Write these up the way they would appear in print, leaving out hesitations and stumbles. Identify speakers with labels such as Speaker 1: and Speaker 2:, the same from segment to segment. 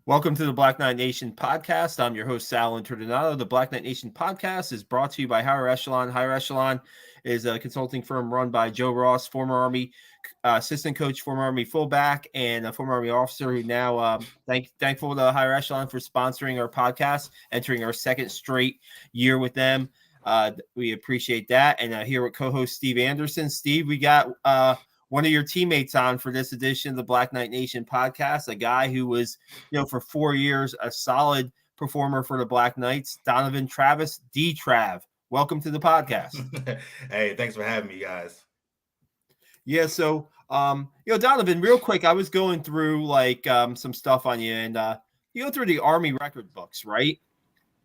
Speaker 1: Welcome to the Black Knight Nation podcast. I'm your host, Sal Interdonado. The Black Knight Nation podcast is brought to you by Higher Echelon. Higher Echelon is a consulting firm run by Joe Ross, former Army assistant coach, former Army fullback, and a former Army officer who now thankful to Higher Echelon for sponsoring our podcast, entering our second straight year with them. We appreciate that. And here with co-host Steve Anderson. Steve, we got one of your teammates on for this edition of the Black Knight Nation podcast, a guy who was, for 4 years, a solid performer for the Black Knights, Donovan Travis, D-Trav. Welcome to the podcast.
Speaker 2: Hey, thanks for having me, guys.
Speaker 1: Yeah, so, Donovan, real quick, I was going through, some stuff on you, and you go through the Army record books, right?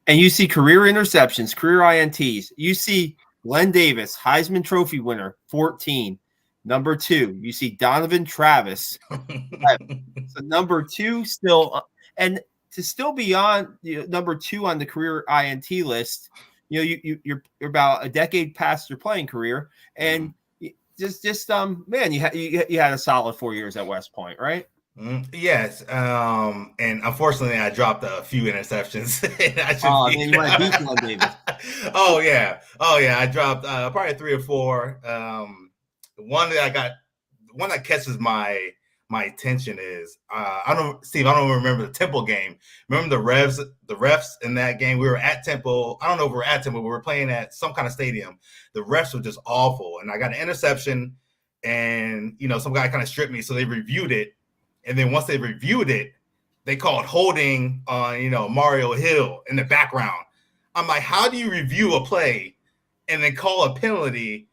Speaker 1: And you see career interceptions, career INTs. You see Glenn Davis, Heisman Trophy winner, 14. Number 2, you see Donovan Travis. So number 2 still, and to still be on number 2 on the career INT list, you're about a decade past your playing career, and man, you had a solid 4 years at West Point, right?
Speaker 2: Yes, and unfortunately, I dropped a few interceptions.
Speaker 1: Then you might beat Glenn Davis.
Speaker 2: Oh yeah, I dropped probably 3 or 4. One that catches my attention is I don't remember the Temple game. Remember the refs in that game? We were at Temple. I don't know if we were at Temple. We were playing at some kind of stadium. The refs were just awful, and I got an interception, and some guy kind of stripped me, so they reviewed it, and then once they reviewed it, they called holding on Mario Hill in the background. I'm like, how do you review a play and then call a penalty?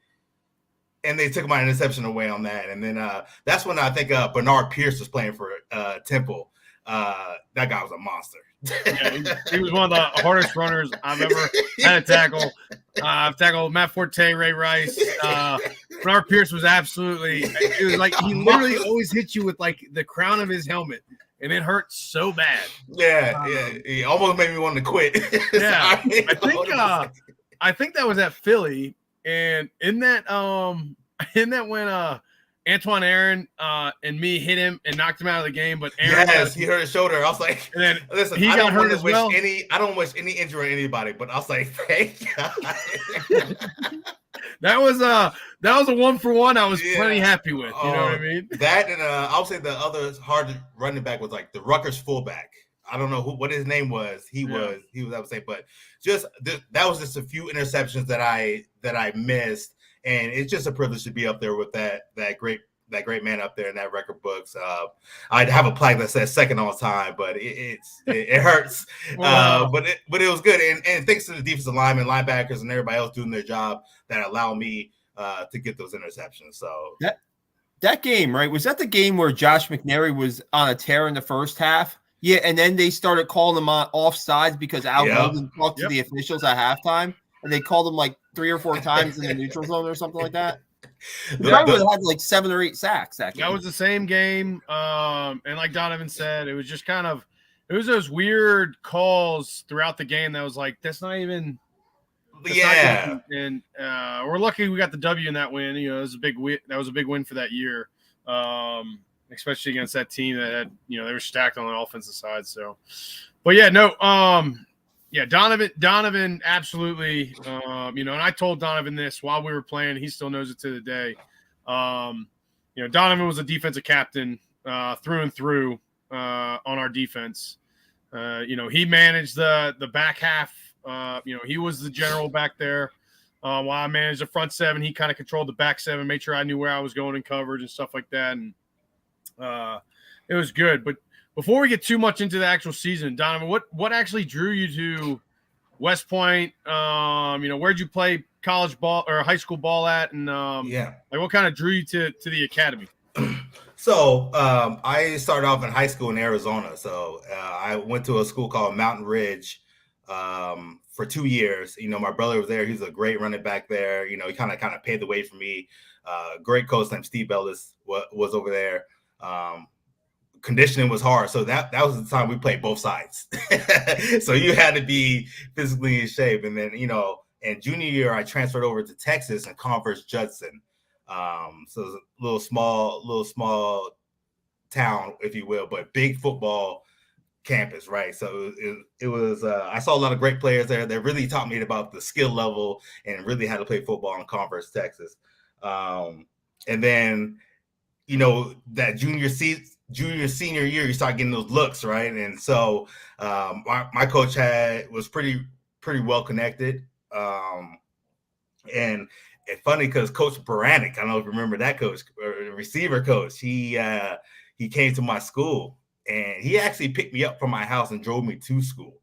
Speaker 2: And they took my interception away on that. And then that's when I think Bernard Pierce was playing for Temple. That guy was a monster.
Speaker 3: Yeah, he was one of the hardest runners I've ever had to tackle. I've tackled Matt Forte, Ray Rice. Bernard Pierce was absolutely – it was like he literally always hit you with, the crown of his helmet. And it hurt so bad.
Speaker 2: Yeah, he almost made me want to quit.
Speaker 3: Yeah, I think that was at Philly. And in that when Antoine Aaron and me hit him and knocked him out of the game, but Aaron
Speaker 2: he hurt his shoulder. I was like,
Speaker 3: and then
Speaker 2: listen,
Speaker 3: he got hurt as well.
Speaker 2: I don't wish any injury on anybody, but I was like, thank God.
Speaker 3: That was a 1-for-1 I was plenty happy with. You know what I mean?
Speaker 2: That and I'll say the other hard running back was the Rutgers fullback. I don't know what his name was. He was I would say, but just that was just a few interceptions that I missed, and it's just a privilege to be up there with that great man up there in that record books. I'd have a plaque that says second all time, but it hurts.
Speaker 3: Wow.
Speaker 2: But it was good, and thanks to the defensive linemen, linebackers, and everybody else doing their job that allowed me to get those interceptions. So
Speaker 1: that game, right? Was that the game where Josh McNary was on a tear in the first half? Yeah, and then they started calling them on offsides because Al Golden talked to the officials at halftime, and they called them 3 or 4 times in the neutral zone or something like that. They probably had 7 or 8 sacks that game.
Speaker 3: That was the same game, and like Donovan said, it was just it was those weird calls throughout the game that was that's not even. And we're lucky we got the W in that win. It was a big win. That was a big win for that year. Especially against that team that had, they were stacked on the offensive side. So, but Donovan, absolutely. And I told Donovan this while we were playing. He still knows it to the day. Donovan was a defensive captain through and through on our defense. He managed the back half. He was the general back there. While I managed the front 7, he kind of controlled the back 7, made sure I knew where I was going in coverage and stuff like that. And it was good. But before we get too much into the actual season, Donovan, what actually drew you to West Point? Where'd you play college ball or high school ball at? And what kind of drew you to the academy?
Speaker 2: So I started off in high school in Arizona. So I went to a school called Mountain Ridge for 2 years. My brother was there. He's a great running back there. He kind of paved the way for me. Great coach named Steve Bellis was over there. Conditioning was hard, so that was the time we played both sides. So you had to be physically in shape. And then in junior year, I transferred over to Texas and Converse Judson. So it was a little small town, if you will, but big football, campus, right? So it was I saw a lot of great players there that really taught me about the skill level and really how to play football in Converse, Texas. And then that junior senior year, you start getting those looks, right? And so my coach was pretty well connected. And it's funny because Coach Baranek, I don't know if you remember that coach, receiver coach, he came to my school and he actually picked me up from my house and drove me to school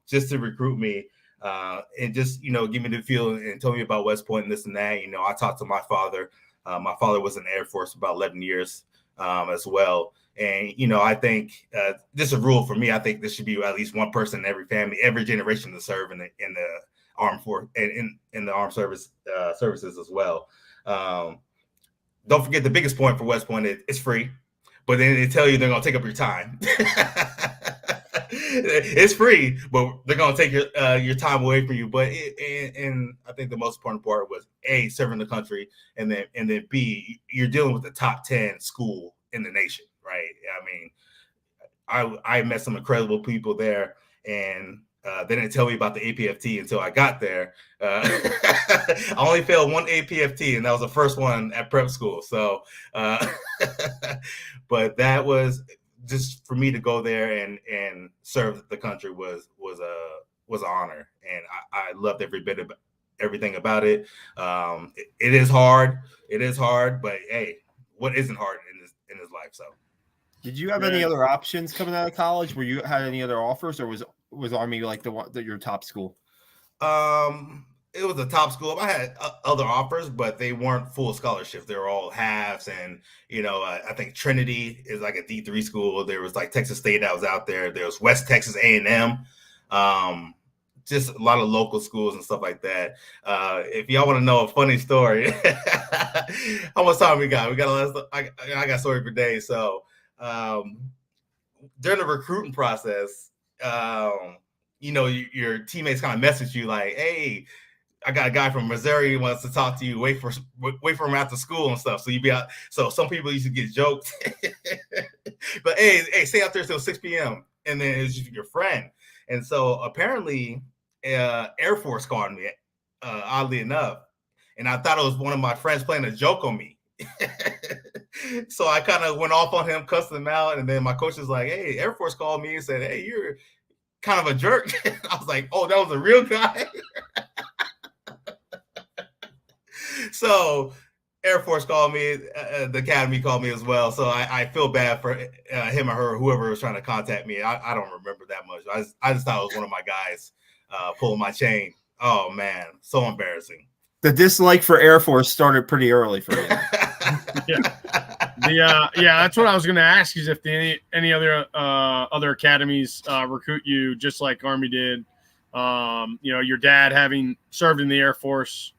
Speaker 2: just to recruit me and just, give me the feel and tell me about West Point and this and that. I talked to my father. My father was in the Air Force for about 11 years as well. And, I think this is a rule for me. I think there should be at least one person in every family, every generation to serve in the armed force and in the armed services as well. Don't forget the biggest point for West Point is it's free, but then they tell you they're going to take up your time. It's free, but they're going to take your time away from you. But and I think the most important part was A, serving the country, and then B, you're dealing with the top 10 school in the nation, right? I mean, I met some incredible people there, and they didn't tell me about the APFT until I got there. I only failed one APFT, and that was the first one at prep school. So, but that was just for me to go there and serve the country was an honor, and I loved every bit of everything about it. It is hard, but hey, what isn't hard in this life? So,
Speaker 1: did you have any other options coming out of college? Were you had any other offers, or was Army like your top school?
Speaker 2: It was a top school. I had other offers, but they weren't full scholarships. They were all halves. And, I think Trinity is like a D3 school. There was like Texas State that was out there. There was West Texas A&M. Just a lot of local schools and stuff like that. If y'all want to know a funny story, how much time we got? I got a story for days. So during the recruiting process, your teammates kind of message you like, hey, I got a guy from Missouri who wants to talk to you. Wait for him after school and stuff. So you be out. So some people used to get joked, but hey, stay out there till 6 p.m. And then it's just your friend. And so apparently, Air Force called me, oddly enough, and I thought it was one of my friends playing a joke on me. So I kind of went off on him, cussed him out, and then my coach was like, "Hey, Air Force called me and said, hey, you're kind of a jerk." I was like, "Oh, that was a real guy." So Air Force called me, the Academy called me as well. So I feel bad for him or her, whoever was trying to contact me. I don't remember that much. I just thought it was one of my guys pulling my chain. Oh man, so embarrassing.
Speaker 1: The dislike for Air Force started pretty early for you.
Speaker 3: That's what I was going to ask is if any other academies recruit you just like Army did. Your dad having served in the Air Force.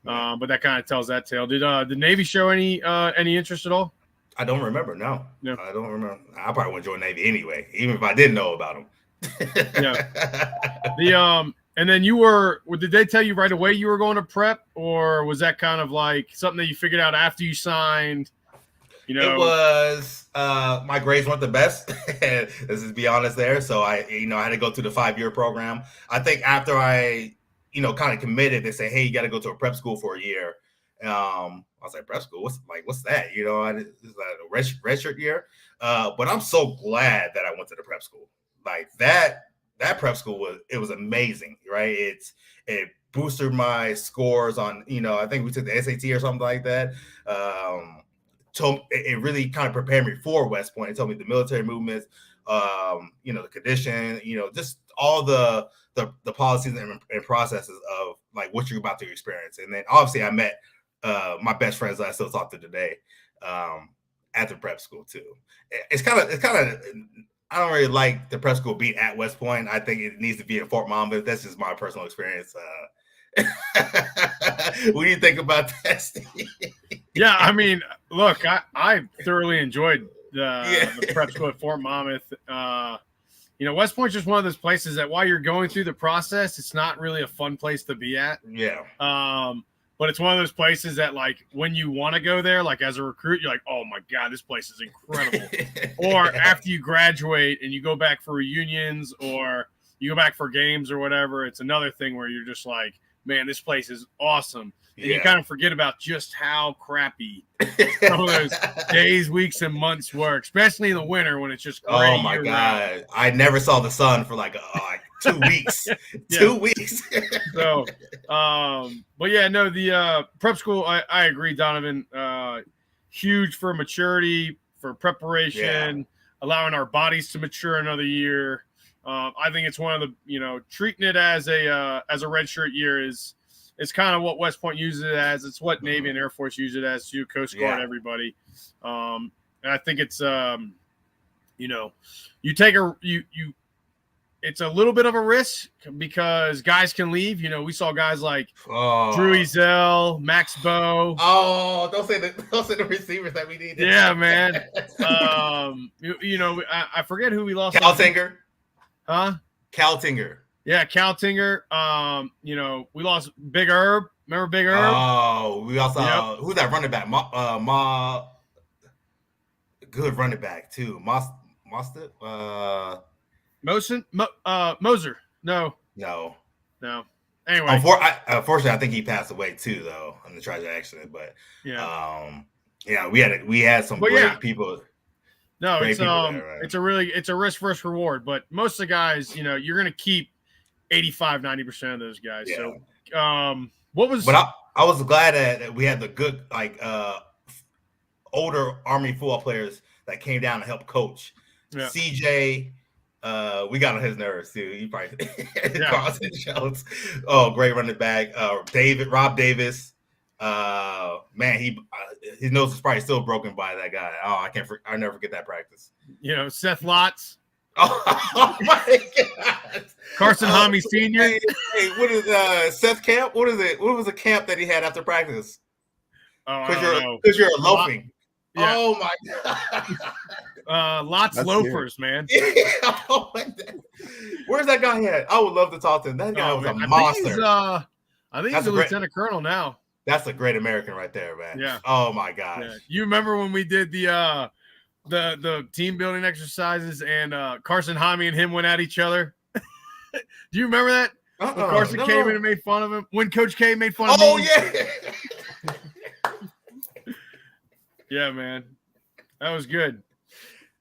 Speaker 3: But that kind of tells that tale. Did the Navy show any interest at all?
Speaker 2: I don't remember. No, I don't remember. I probably wouldn't join Navy anyway, even if I didn't know about them.
Speaker 3: Yeah. And then did they tell you right away you were going to prep, or was that kind of like something that you figured out after you signed?
Speaker 2: It was my grades weren't the best. Let's just be honest there. So I had to go through the 5-year program. I think after I kind of committed, they say, hey, you got to go to a prep school for a year. I was like, prep school? What's that? It's like a red shirt year. But I'm so glad that I went to the prep school. Like that prep school was amazing, right? It boosted my scores on, I think we took the SAT or something like that. It really kind of prepared me for West Point. It told me the military movements, the condition, just all the policies and processes of like what you're about to experience. And then obviously I met my best friends that I still talk to today at the prep school too. It's kind of I don't really like the prep school being at West Point. I think it needs to be in Fort Monmouth. That's just my personal experience. What do you think about that, Steve?
Speaker 3: Yeah, I mean, look, I thoroughly enjoyed the prep school at Fort Monmouth. West Point's just one of those places that while you're going through the process, it's not really a fun place to be at.
Speaker 2: Yeah.
Speaker 3: But it's one of those places that, like, when you want to go there, like as a recruit, you're like, oh my God, this place is incredible. Or after you graduate and you go back for reunions or you go back for games or whatever, it's another thing where you're just like, man, this place is awesome. And you kind of forget about just how crappy some of those days, weeks, and months were, especially in the winter when it's just gray.
Speaker 2: Oh my God. I never saw the sun for like 2 weeks. 2 weeks.
Speaker 3: So, but yeah, no, the prep school, I agree, Donovan. Huge for maturity, for preparation, allowing our bodies to mature another year. I think it's one of the, treating it as a redshirt year is kind of what West Point uses it as. It's what Navy and Air Force use it as too, Coast Guard, everybody. And I think it's, you take it's a little bit of a risk because guys can leave. We saw guys like Drew Ezel, Max Bowe.
Speaker 2: Oh, don't say the receivers that we need.
Speaker 3: Yeah, man. I forget who we lost.
Speaker 2: Caltinger.
Speaker 3: Huh?
Speaker 2: Caltinger.
Speaker 3: Yeah, Caltinger. We lost Big Herb. Remember Big Herb?
Speaker 2: Oh, we also who's that running back? Good running back too. Moster.
Speaker 3: Moser. No. Anyway,
Speaker 2: unfortunately, I think he passed away too, though, in the tragic accident. But we had some great people.
Speaker 3: No, it's a risk versus reward. But most of the guys, you're going to keep 85-90% of those guys.
Speaker 2: Yeah.
Speaker 3: So, what was?
Speaker 2: But I was glad that we had the good older Army football players that came down to help coach. Yeah. CJ. We got on his nerves too. He probably Carlton Schultz. Oh, great running back. Rob Davis. Man, his nose is probably still broken by that guy. Oh, I'll never forget that practice.
Speaker 3: Seth Lotz.
Speaker 2: Oh my God.
Speaker 3: Carson Homme Sr.
Speaker 2: Hey, what is Seth Camp? What is it? What was the camp that he had after practice? Because you're loafing.
Speaker 3: Yeah.
Speaker 2: Oh my God.
Speaker 3: Lots of loafers, man.
Speaker 2: Where's that guy at? I would love to talk to him. That guy was a monster.
Speaker 3: I think he's a lieutenant colonel now.
Speaker 2: That's a great American right there, man.
Speaker 3: Yeah.
Speaker 2: Oh my gosh. Yeah.
Speaker 3: You remember when we did the team building exercises and Carson Homme and him went at each other? Do you remember that? When Carson came in and made fun of him? When Coach K made fun of him?
Speaker 2: Oh yeah.
Speaker 3: Yeah, man. That was good.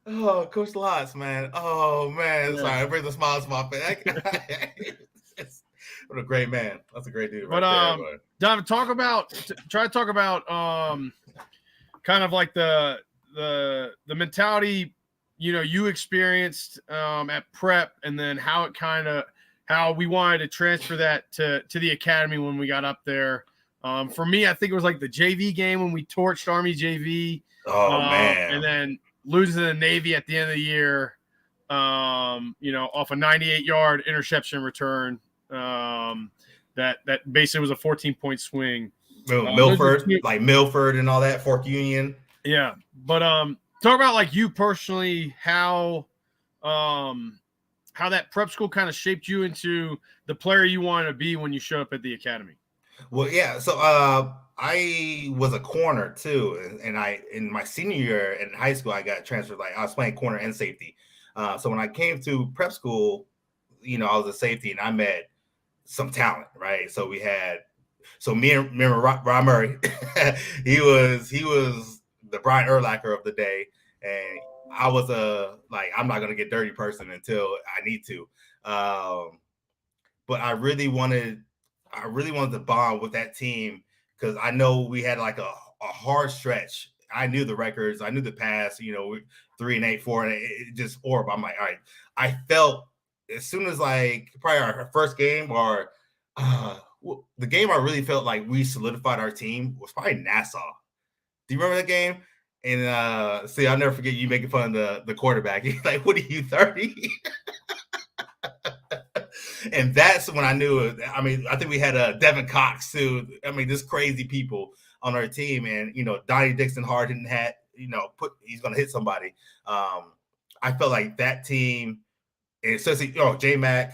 Speaker 2: Oh, Coach Lotz, man. Oh, man. Yeah. Sorry, I bring the smiles to my face. What a great man. That's a great dude.
Speaker 3: But, Don, try to talk about kind of like the mentality, you experienced at prep and then how we wanted to transfer that to the academy when we got up there. For me, I think it was like the JV game when we torched Army JV.
Speaker 2: Oh, man.
Speaker 3: And then losing to the Navy at the end of the year, off a 98-yard interception return. That basically was a 14-point swing.
Speaker 2: Milford and all that, Fork Union.
Speaker 3: Yeah. But talk about like you personally, how that prep school kind of shaped you into the player you wanted to be when you showed up at the academy.
Speaker 2: Well, yeah. So I was a corner too, and in my senior year in high school, I got transferred. Like I was playing corner and safety. So when I came to prep school, I was a safety, and I met some talent, right? So me and remember Ron Murray, he was the Brian Urlacher of the day, and I was I'm not gonna get dirty person until I need to. But I really wanted to bond with that team because I know we had like a hard stretch. I knew the records, I knew the past, 3-8, 4, and it just horrible. I'm like, all right. I felt as soon as like probably our first game or the game I really felt like we solidified our team was probably Nassau. Do you remember that game? And see, I'll never forget you making fun of the quarterback. He's like, what are you, 30? And that's when I knew it. I mean, I think we had Devin Cox too. I mean, just crazy people on our team. And, Donnie Dixon Harden had, he's going to hit somebody. I felt like that team, and especially, J-Mac,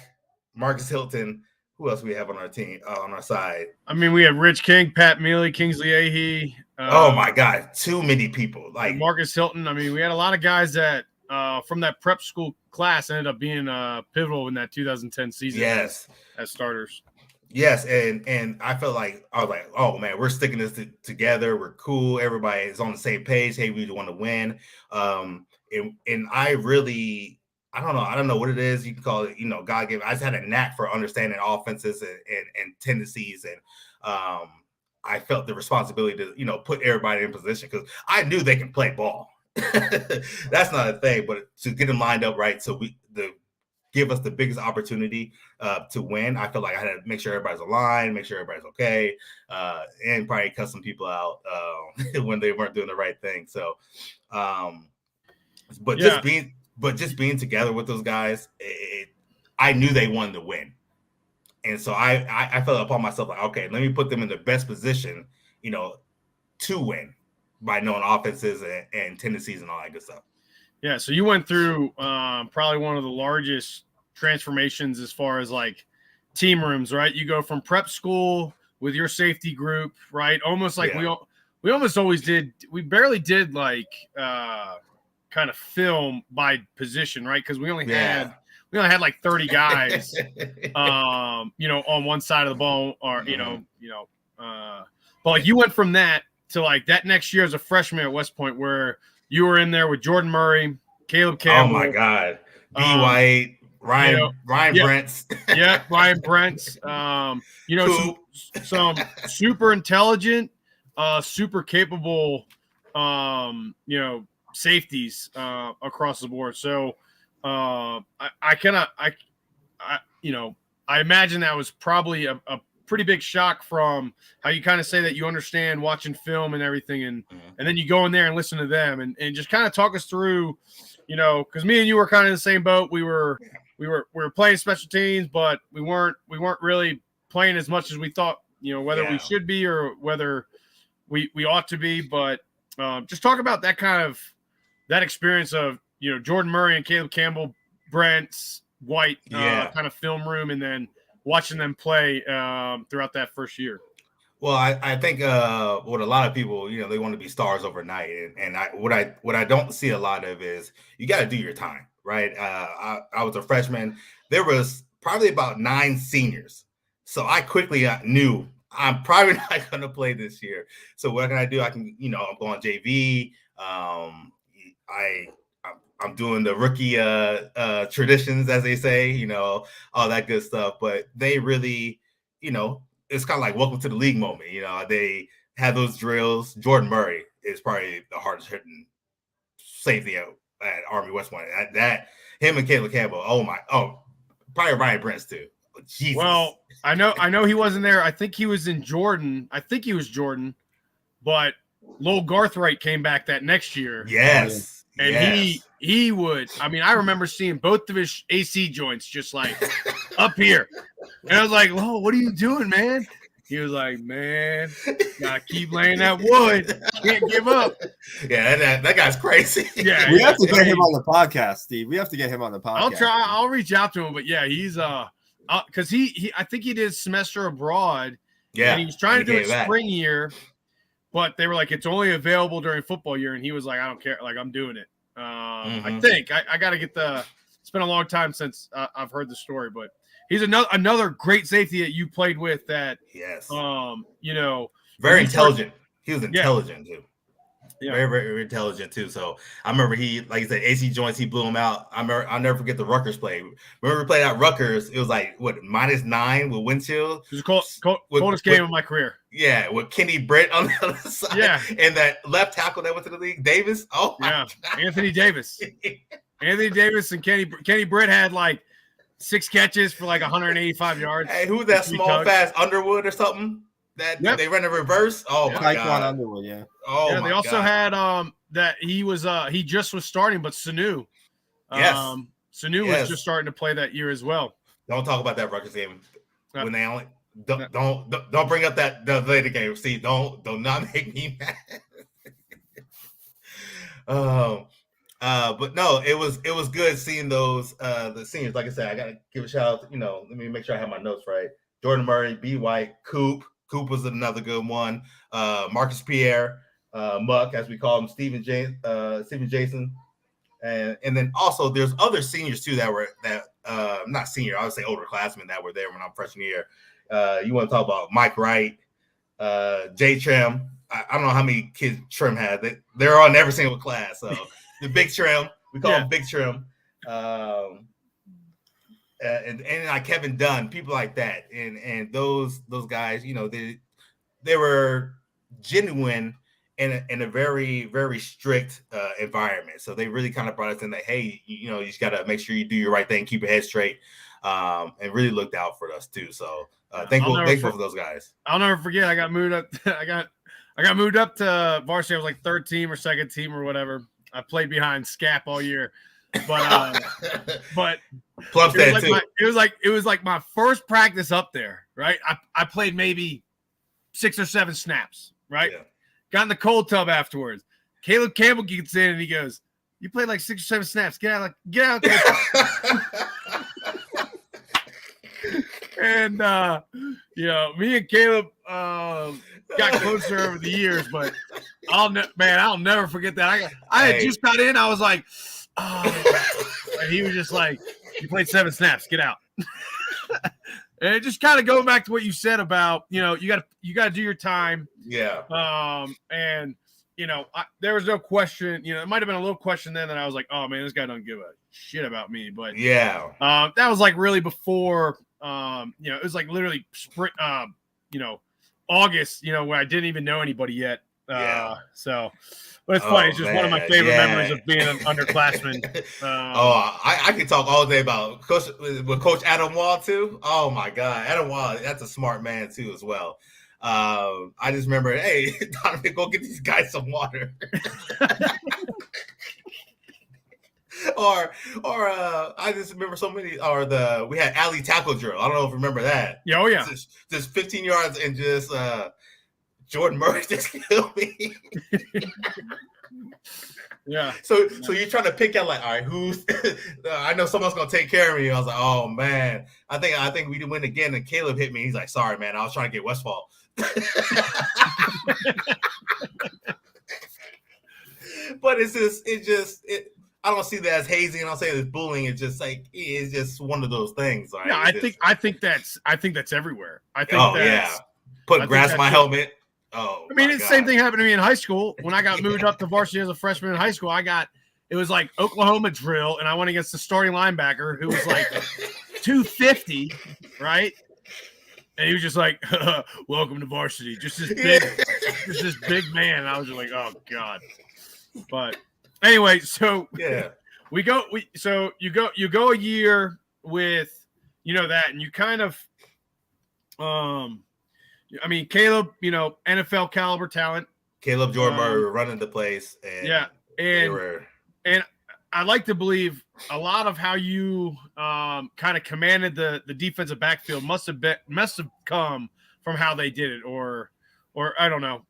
Speaker 2: Marcus Hilton, who else we have on our team on our side?
Speaker 3: I mean, we had Rich King, Pat Mealy, Kingsley Ahee.
Speaker 2: Oh my God, too many people. Like
Speaker 3: Marcus Hilton. I mean, we had a lot of guys that from that prep school class ended up being pivotal in that 2010 season.
Speaker 2: Yes,
Speaker 3: as starters.
Speaker 2: Yes, and I felt like I was like, oh man, we're sticking this together. We're cool. Everybody is on the same page. Hey, we want to win. And I really, I don't know what it is. You can call it, God gave. I just had a knack for understanding offenses and tendencies, and I felt the responsibility to, put everybody in position because I knew they can play ball. That's not a thing, but to get them lined up right, so give us the biggest opportunity to win. I feel like I had to make sure everybody's aligned, make sure everybody's okay, and probably cut some people out when they weren't doing the right thing. So, just being together with those guys, I knew they wanted to win, and so I felt upon myself like, okay, let me put them in the best position, to win by knowing offenses and tendencies and all that good stuff.
Speaker 3: Yeah, so you went through probably one of the largest transformations as far as like team rooms, right? You go from prep school with your safety group, right? Almost like we almost always did. We barely did like kind of film by position, right? Because we only had like 30 guys, on one side of the ball, or but like you went from that to like that next year as a freshman at West Point, where you were in there with Jordan Murray, Caleb Campbell.
Speaker 2: Oh my God, B. White, Ryan Brents.
Speaker 3: Yeah, Ryan Brents. Some super intelligent, super capable, safeties across the board. So I imagine that was probably a pretty big shock from how you kind of say that you understand watching film and everything, and then you go in there and listen to them and just kind of talk us through, because me and you were kind of in the same boat. We were playing special teams, but we weren't really playing as much as we thought, whether we should be or whether we ought to be. But just talk about that experience of, Jordan Murray and Caleb Campbell, Brent's White kind of film room, and then watching them play throughout that first year.
Speaker 2: Well, I think what a lot of people, they want to be stars overnight, and what I don't see a lot of is you got to do your time, right? I was a freshman. There was probably about 9 seniors, so I quickly knew I'm probably not going to play this year. So what can I do? I can, I'm going JV. I'm doing the rookie traditions, as they say, all that good stuff. But they really, it's kind of like welcome to the league moment. They have those drills. Jordan Murray is probably the hardest hitting safety at Army West Point. Him and Caleb Campbell. Probably Ryan Brents too. Jesus.
Speaker 3: Well, I know he wasn't there. I think he was in Jordan. But Lowell Garthright came back that next year.
Speaker 2: Yes.
Speaker 3: And he would, I remember seeing both of his AC joints just like up here. And I was like, "Whoa, what are you doing, man?" He was like, "Man, gotta keep laying that wood. Can't give up."
Speaker 2: Yeah, that guy's crazy.
Speaker 3: Yeah,
Speaker 1: we have to get him on the podcast, Steve. We have to get him on the podcast.
Speaker 3: I'll reach out to him, but yeah, he's because he I think he did a semester abroad.
Speaker 2: Yeah,
Speaker 3: and he was trying to do it spring year. But they were like, it's only available during football year. And he was like, I don't care. Like, I'm doing it. I think I got to get it's been a long time since I've heard the story, but he's another great safety that you played with that.
Speaker 2: Yes.
Speaker 3: Very
Speaker 2: intelligent. He was intelligent too.
Speaker 3: Yeah.
Speaker 2: Very, very, very intelligent too. So I remember he, like I said, AC joints, he blew them out. I'll never forget the Rutgers play. Remember we played at Rutgers, it was like -9 with wind chill.
Speaker 3: It was the coldest game of my career.
Speaker 2: Yeah, with Kenny Britt on the other side.
Speaker 3: Yeah.
Speaker 2: And that left tackle that went to the league, Davis. Oh my God.
Speaker 3: Anthony Davis. Anthony Davis and Kenny Britt had like 6 catches for like 185 yards.
Speaker 2: Hey, who was that small fast Underwood or something? They ran a reverse. Oh my God.
Speaker 1: Underwood, yeah.
Speaker 2: Oh
Speaker 3: yeah,
Speaker 2: my
Speaker 3: they also
Speaker 2: God.
Speaker 3: had that he just was starting, but Sanu.
Speaker 2: Yes.
Speaker 3: Sanu was just starting to play that year as well.
Speaker 2: Don't talk about that Rutgers game when they only don't bring up the later game. See, don't not make me mad. But no, it was good seeing those the seniors. Like I said, I gotta give a shout out. Let me make sure I have my notes right. Jordan Murray, B. White, Coop. Coop was another good one. Marcus Pierre, Muck, as we call him, Stephen Jason. And then also there's other seniors too not senior, I would say older classmen that were there when I'm freshman year. You want to talk about Mike Wright, Jay Trim. I don't know how many kids Trim had. They're on every single class. So the Big Trim, we call him Big Trim. And like Kevin Dunn, people like that. And those guys, they were genuine in a very, very strict environment. So they really kind of brought us in that, hey, you just got to make sure you do your right thing, keep your head straight, and really looked out for us too. So thankful for those guys.
Speaker 3: I'll never forget. I got moved up. I got moved up to varsity. I was like third team or second team or whatever. I played behind Scap all year, but it was like my first practice up there. Right, I played maybe 6 or 7 snaps. Right. Yeah. Got in the cold tub afterwards. Caleb Campbell gets in and he goes, "You played like 6 or 7 snaps. Get out!" And me and Caleb got closer over the years, but I'll never forget that. I had just got in. I was like, oh, and he was just like, "You played 7 snaps. Get out." And it just kind of going back to what you said about, you got to do your time.
Speaker 2: Yeah.
Speaker 3: And there was no question, it might've been a little question then that I was like, oh man, this guy don't give a shit about me. But
Speaker 2: yeah,
Speaker 3: that was like really before, it was like literally spring, August, when I didn't even know anybody yet. So, but it's funny. It's just one of my favorite memories of being an underclassman.
Speaker 2: I could talk all day about Coach Adam Wall too. Oh my God, Adam Wall, that's a smart man too as well. I just remember, hey, Donovan, go get these guys some water. or I just remember so many. We had alley tackle drill. I don't know if you remember that.
Speaker 3: Yeah, oh yeah,
Speaker 2: just 15 yards and just Jordan Murray just killed me.
Speaker 3: Yeah.
Speaker 2: So you're trying to pick out like, all right, who's? I know someone's gonna take care of me. I was like, oh man, I think we did win again. And Caleb hit me. He's like, sorry man, I was trying to get Westfall. But I don't see that as hazing. I don't say it's bullying. It's just like it's just one of those things. Right?
Speaker 3: Yeah, I think that's everywhere. I think
Speaker 2: put grass in my helmet. Oh,
Speaker 3: I mean, it's the same thing happened to me in high school. When I got moved up to varsity as a freshman in high school, it was like Oklahoma drill, and I went against the starting linebacker who was like 250, right? And he was just like, "Welcome to varsity." Just this big man. And I was just like, "Oh God." But anyway, so
Speaker 2: yeah,
Speaker 3: you go a year with that, and you kind of I mean, Caleb, NFL caliber talent.
Speaker 2: Caleb Jordan Murray were running the place.
Speaker 3: And I like to believe a lot of how you kind of commanded the defensive backfield must have come from how they did it, or I don't know.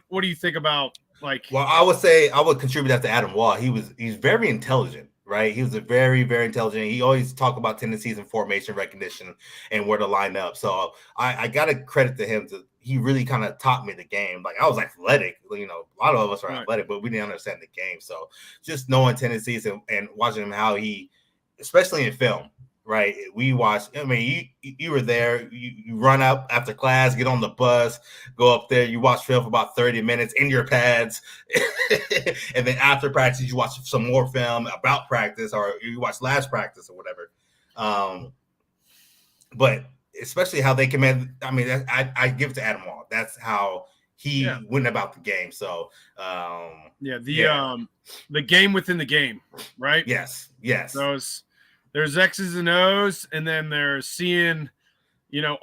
Speaker 3: What do you think about like?
Speaker 2: Well, I would say I would contribute that to Adam Wall. He's very intelligent. Right, he was a very, very intelligent. He always talked about tendencies and formation recognition and where to line up. So I got to credit to him. He really kind of taught me the game. Like I was athletic, a lot of us are athletic, but we didn't understand the game. So just knowing tendencies and watching him how he, especially in film, right? We watched. I mean, you were there. You run up after class, get on the bus, go up there. You watch film for about 30 minutes in your pads, and then after practice, you watch some more film about practice, or you watch last practice or whatever. But especially how they command. I mean, I give it to Adam Wall. That's how he went about the game. So,
Speaker 3: the game within the game, right?
Speaker 2: Yes.
Speaker 3: There's X's and O's, and then there's seeing,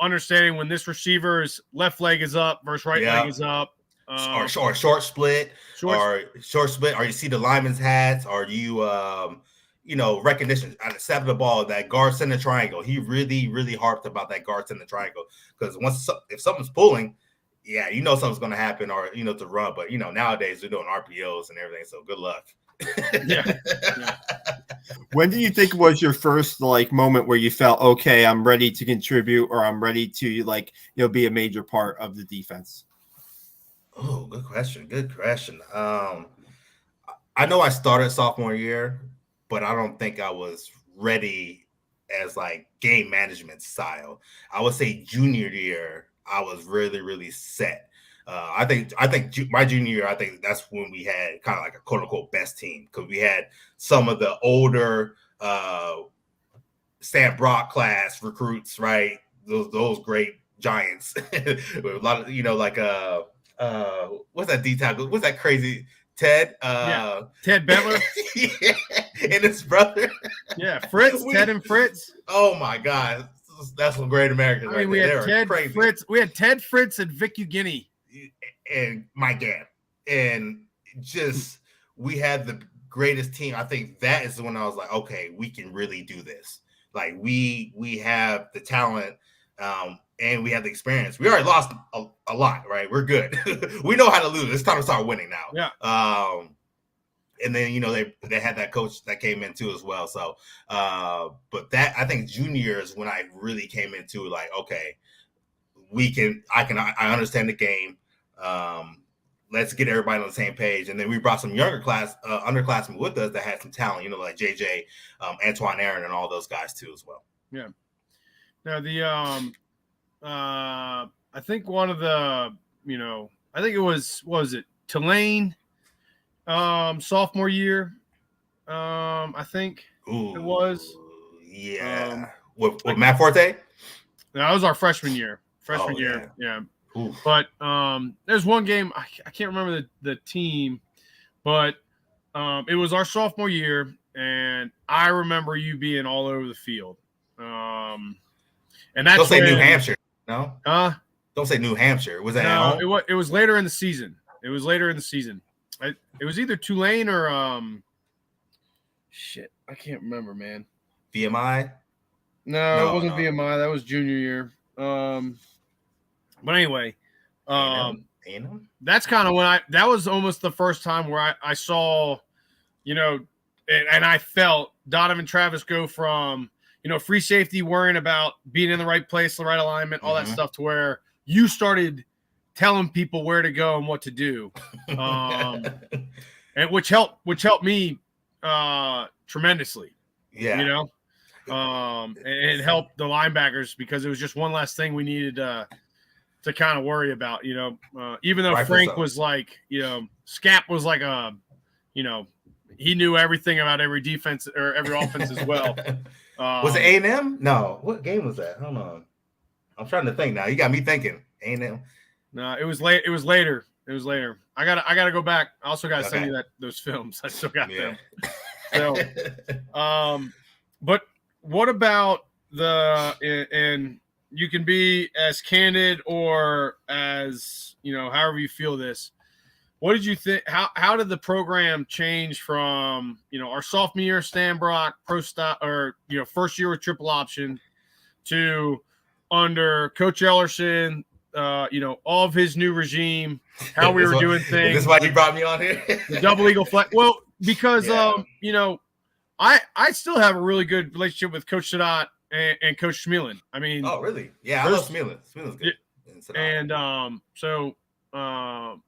Speaker 3: understanding when this receiver's left leg is up versus right leg is up.
Speaker 2: Or short split, or you see the lineman's hats, or you, recognition at the snap of the ball, that guard center triangle. He really, really harped about that guard center triangle because if something's pulling, something's going to happen, or, to run. But, nowadays they're doing RPOs and everything. So good luck.
Speaker 1: When do you think was your first like moment where you felt okay, I'm ready to contribute, or I'm ready to like be a major part of the defense?
Speaker 2: Oh, good question. Good question. I know I started sophomore year, but I don't think I was ready as like game management style. I would say junior year, I was really, really set. I think my junior year, I think that's when we had kind of like a quote unquote best team, because we had some of the older Sam Brock class recruits, right? Those great giants with a lot of like what's that D tackle? What's that crazy Ted?
Speaker 3: Ted Bentler.
Speaker 2: Yeah, and his brother.
Speaker 3: Yeah, Fritz, Ted and Fritz.
Speaker 2: Oh my God, that's some great Americans.
Speaker 3: I mean, we had Ted, Fritz. We had Ted, Fritz, and Vic Eugenie,
Speaker 2: and Mike Gann, and just we had the greatest team. I think that is when I was like, okay, we can really do this. Like we have the talent, and we have the experience. We already lost a lot, right? We're good. We know how to lose. It's time to start winning now.
Speaker 3: Yeah.
Speaker 2: And then they had that coach that came in too as well. So, but that I think junior is when I really came into like, okay, I understand the game. Let's get everybody on the same page. And then we brought some underclassmen with us that had some talent, like JJ, Antoine Aaron, and all those guys too as well.
Speaker 3: Yeah. Now I think one of the, I think it was, what was it, Tulane, sophomore year. I think it was.
Speaker 2: Yeah. With Matt Forte?
Speaker 3: That was our freshman year. Year. Yeah.
Speaker 2: Oof.
Speaker 3: But there's one game, I can't remember the team, but it was our sophomore year, and I remember you being all over the field. And that's
Speaker 2: Don't say New Hampshire. No? Don't say New Hampshire. Was that at home?
Speaker 3: It was later in the season. It was either Tulane or shit. I can't remember, man.
Speaker 2: VMI?
Speaker 3: No, it wasn't VMI. That was junior year. But anyway, that's kind of when that was almost the first time where I saw, and I felt Donovan Travis go from, free safety, worrying about being in the right place, the right alignment, all that stuff, to where you started telling people where to go and what to do. And which helped me tremendously.
Speaker 2: Yeah.
Speaker 3: And it helped the linebackers, because it was just one last thing we needed to kind of worry about, even though Frank was like, Scap was like he knew everything about every defense or every offense as well.
Speaker 2: Was it A&M? No. What game was that? Hold on. I'm trying to think now. You got me thinking. A&M.
Speaker 3: No, it was late. It was later. I gotta go back. I also gotta send you those films. I still got them. So, but what about and you can be as candid or as, however you feel this. What did you think? How did the program change from, our sophomore year, Stan Brock, first year with triple option, to under Coach Ellerson, all of his new regime, how we were doing things.
Speaker 2: This is why you brought me on here?
Speaker 3: The double eagle flag. Well, because, I still have a really good relationship with Coach Sadat and Coach Schmielen. I mean,
Speaker 2: oh really? Yeah, I love Schmielen. Schmielen's good.
Speaker 3: And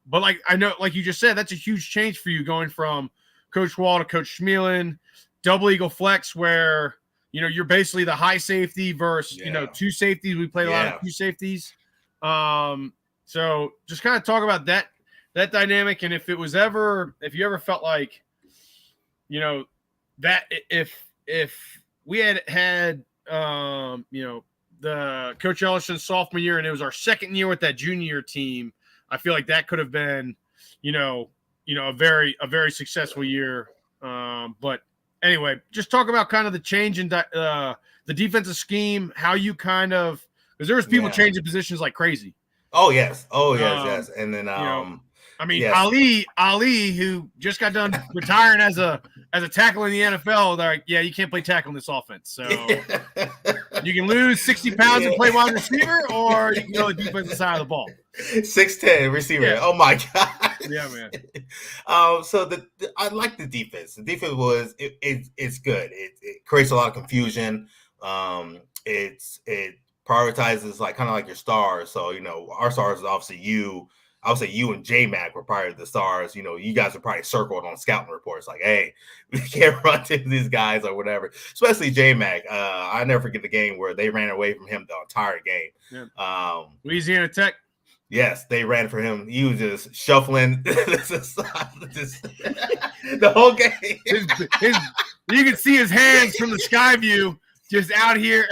Speaker 3: but like I know, like you just said, that's a huge change for you going from Coach Wall to Coach Schmielen, double eagle flex, where you're basically the high safety versus two safeties. We play a lot of two safeties. So just kind of talk about that dynamic, and if you ever felt like, that if we had the Coach Ellison sophomore year and it was our second year with that junior team, I feel like that could have been, a very successful year. But anyway, just talk about kind of the change in the defensive scheme, how you because there was people changing positions like crazy.
Speaker 2: Oh yes. Yes. And then
Speaker 3: yes. Ali, who just got done retiring as a tackle in the NFL, they're like, yeah, you can't play tackle in this offense. So you can lose 60 pounds and play wide receiver, or you can go the defensive side of the ball.
Speaker 2: 6'10" receiver. Yeah. Oh my God.
Speaker 3: Yeah, man.
Speaker 2: So I like the defense. The defense was it's good. It creates a lot of confusion. It prioritizes like kind of like your stars. So our stars is obviously you. I would say you and J Mac were probably the stars. You guys are probably circled on scouting reports like, hey, we can't run to these guys or whatever. Especially J Mac. I never forget the game where they ran away from him the entire game.
Speaker 3: Yeah. Louisiana Tech.
Speaker 2: Yes, they ran for him. He was just shuffling the whole game.
Speaker 3: You could see his hands from the sky view just out here.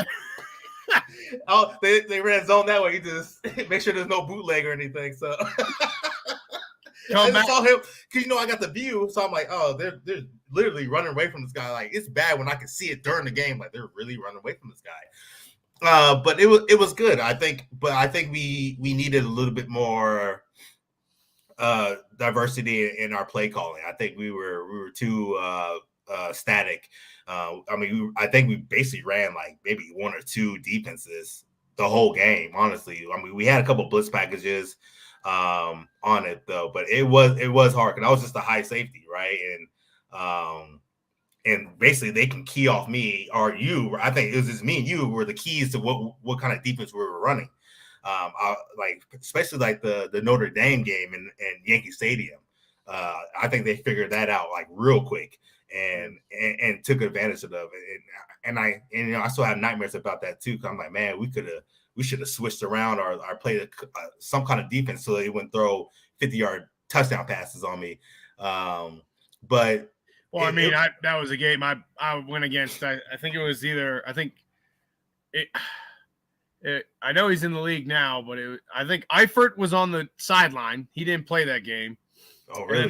Speaker 2: Oh, they ran zone that way. He just make sure there's no bootleg or anything. So I just saw him because I got the view, so I'm like, oh, they're literally running away from this guy. Like it's bad when I can see it during the game. Like they're really running away from this guy. But it was good. I think we needed a little bit more diversity in our play calling. I think we were too static. I think we basically ran like maybe one or two defenses the whole game. Honestly, we had a couple blitz packages on it though, but it was hard because I was just a high safety, right? And basically they can key off me or you. I think it was just me and you were the keys to what kind of defense we were running. Especially like the Notre Dame game in Yankee Stadium. I think they figured that out like real quick and took advantage of it. And I still have nightmares about that too. Cause I'm like, man, we should have switched around or played some kind of defense so they wouldn't throw 50-yard touchdown passes on me. But
Speaker 3: well, that was a game I went against. I think it was either I know he's in the league now, but I think Eifert was on the sideline. He didn't play that game.
Speaker 2: Oh, really?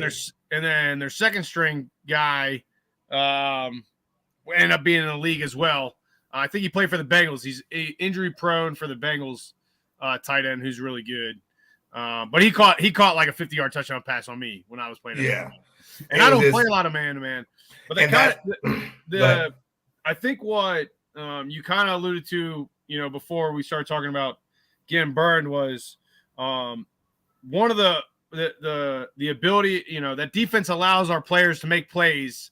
Speaker 3: And then their second string guy ended up being in the league as well. I think he played for the Bengals. He's injury prone for the Bengals tight end who's really good. But he caught like a 50-yard touchdown pass on me when I was playing.
Speaker 2: Yeah.
Speaker 3: And I don't play a lot of man-to-man. But I think what you kind of alluded to, before we started talking about getting burned was one of the ability, that defense allows our players to make plays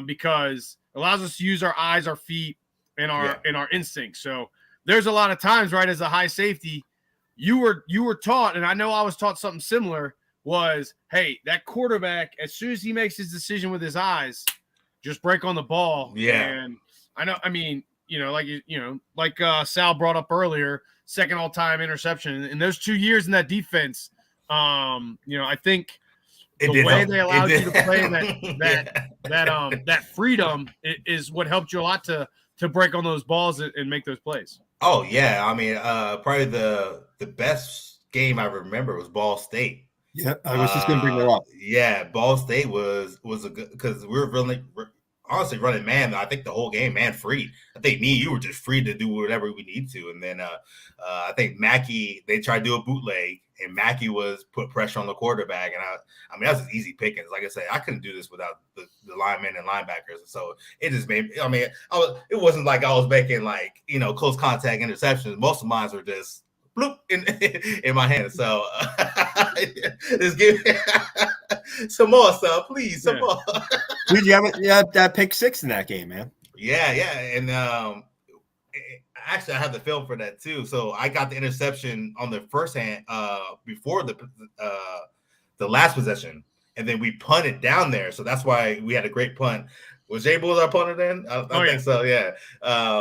Speaker 3: because it allows us to use our eyes, our feet, and our instincts. So there's a lot of times, right, as a high safety, you were taught, and I know I was taught something similar, was, hey, that quarterback, as soon as he makes his decision with his eyes, just break on the ball.
Speaker 2: Yeah.
Speaker 3: And I know, like Sal brought up earlier, second all-time interception. In those 2 years in that defense, I think the way they allowed you to play that freedom is what helped you a lot to break on those balls and make those plays.
Speaker 2: Oh yeah, probably the best game I remember was Ball State.
Speaker 1: Yeah, I was just going to bring that up.
Speaker 2: Yeah, Ball State was a good because we were really honestly running man. I think the whole game man free. I think me and you were just free to do whatever we need to. And then I think Mackey, they tried to do a bootleg, and Mackey was put pressure on the quarterback. And that was easy pickings. Like I said, I couldn't do this without the linemen and linebackers. So it just made. It wasn't like I was making close contact interceptions. Most of mine were just bloop in my hand. So just give me some more stuff, please. Some more.
Speaker 1: Dude, you have that pick six in that game, man.
Speaker 2: Yeah. And actually, I have the film for that too. So I got the interception on the first hand before the last possession, and then we punted down there. So that's why we had a great punt. Was Jay Bulls our punter then? I think so. Yeah.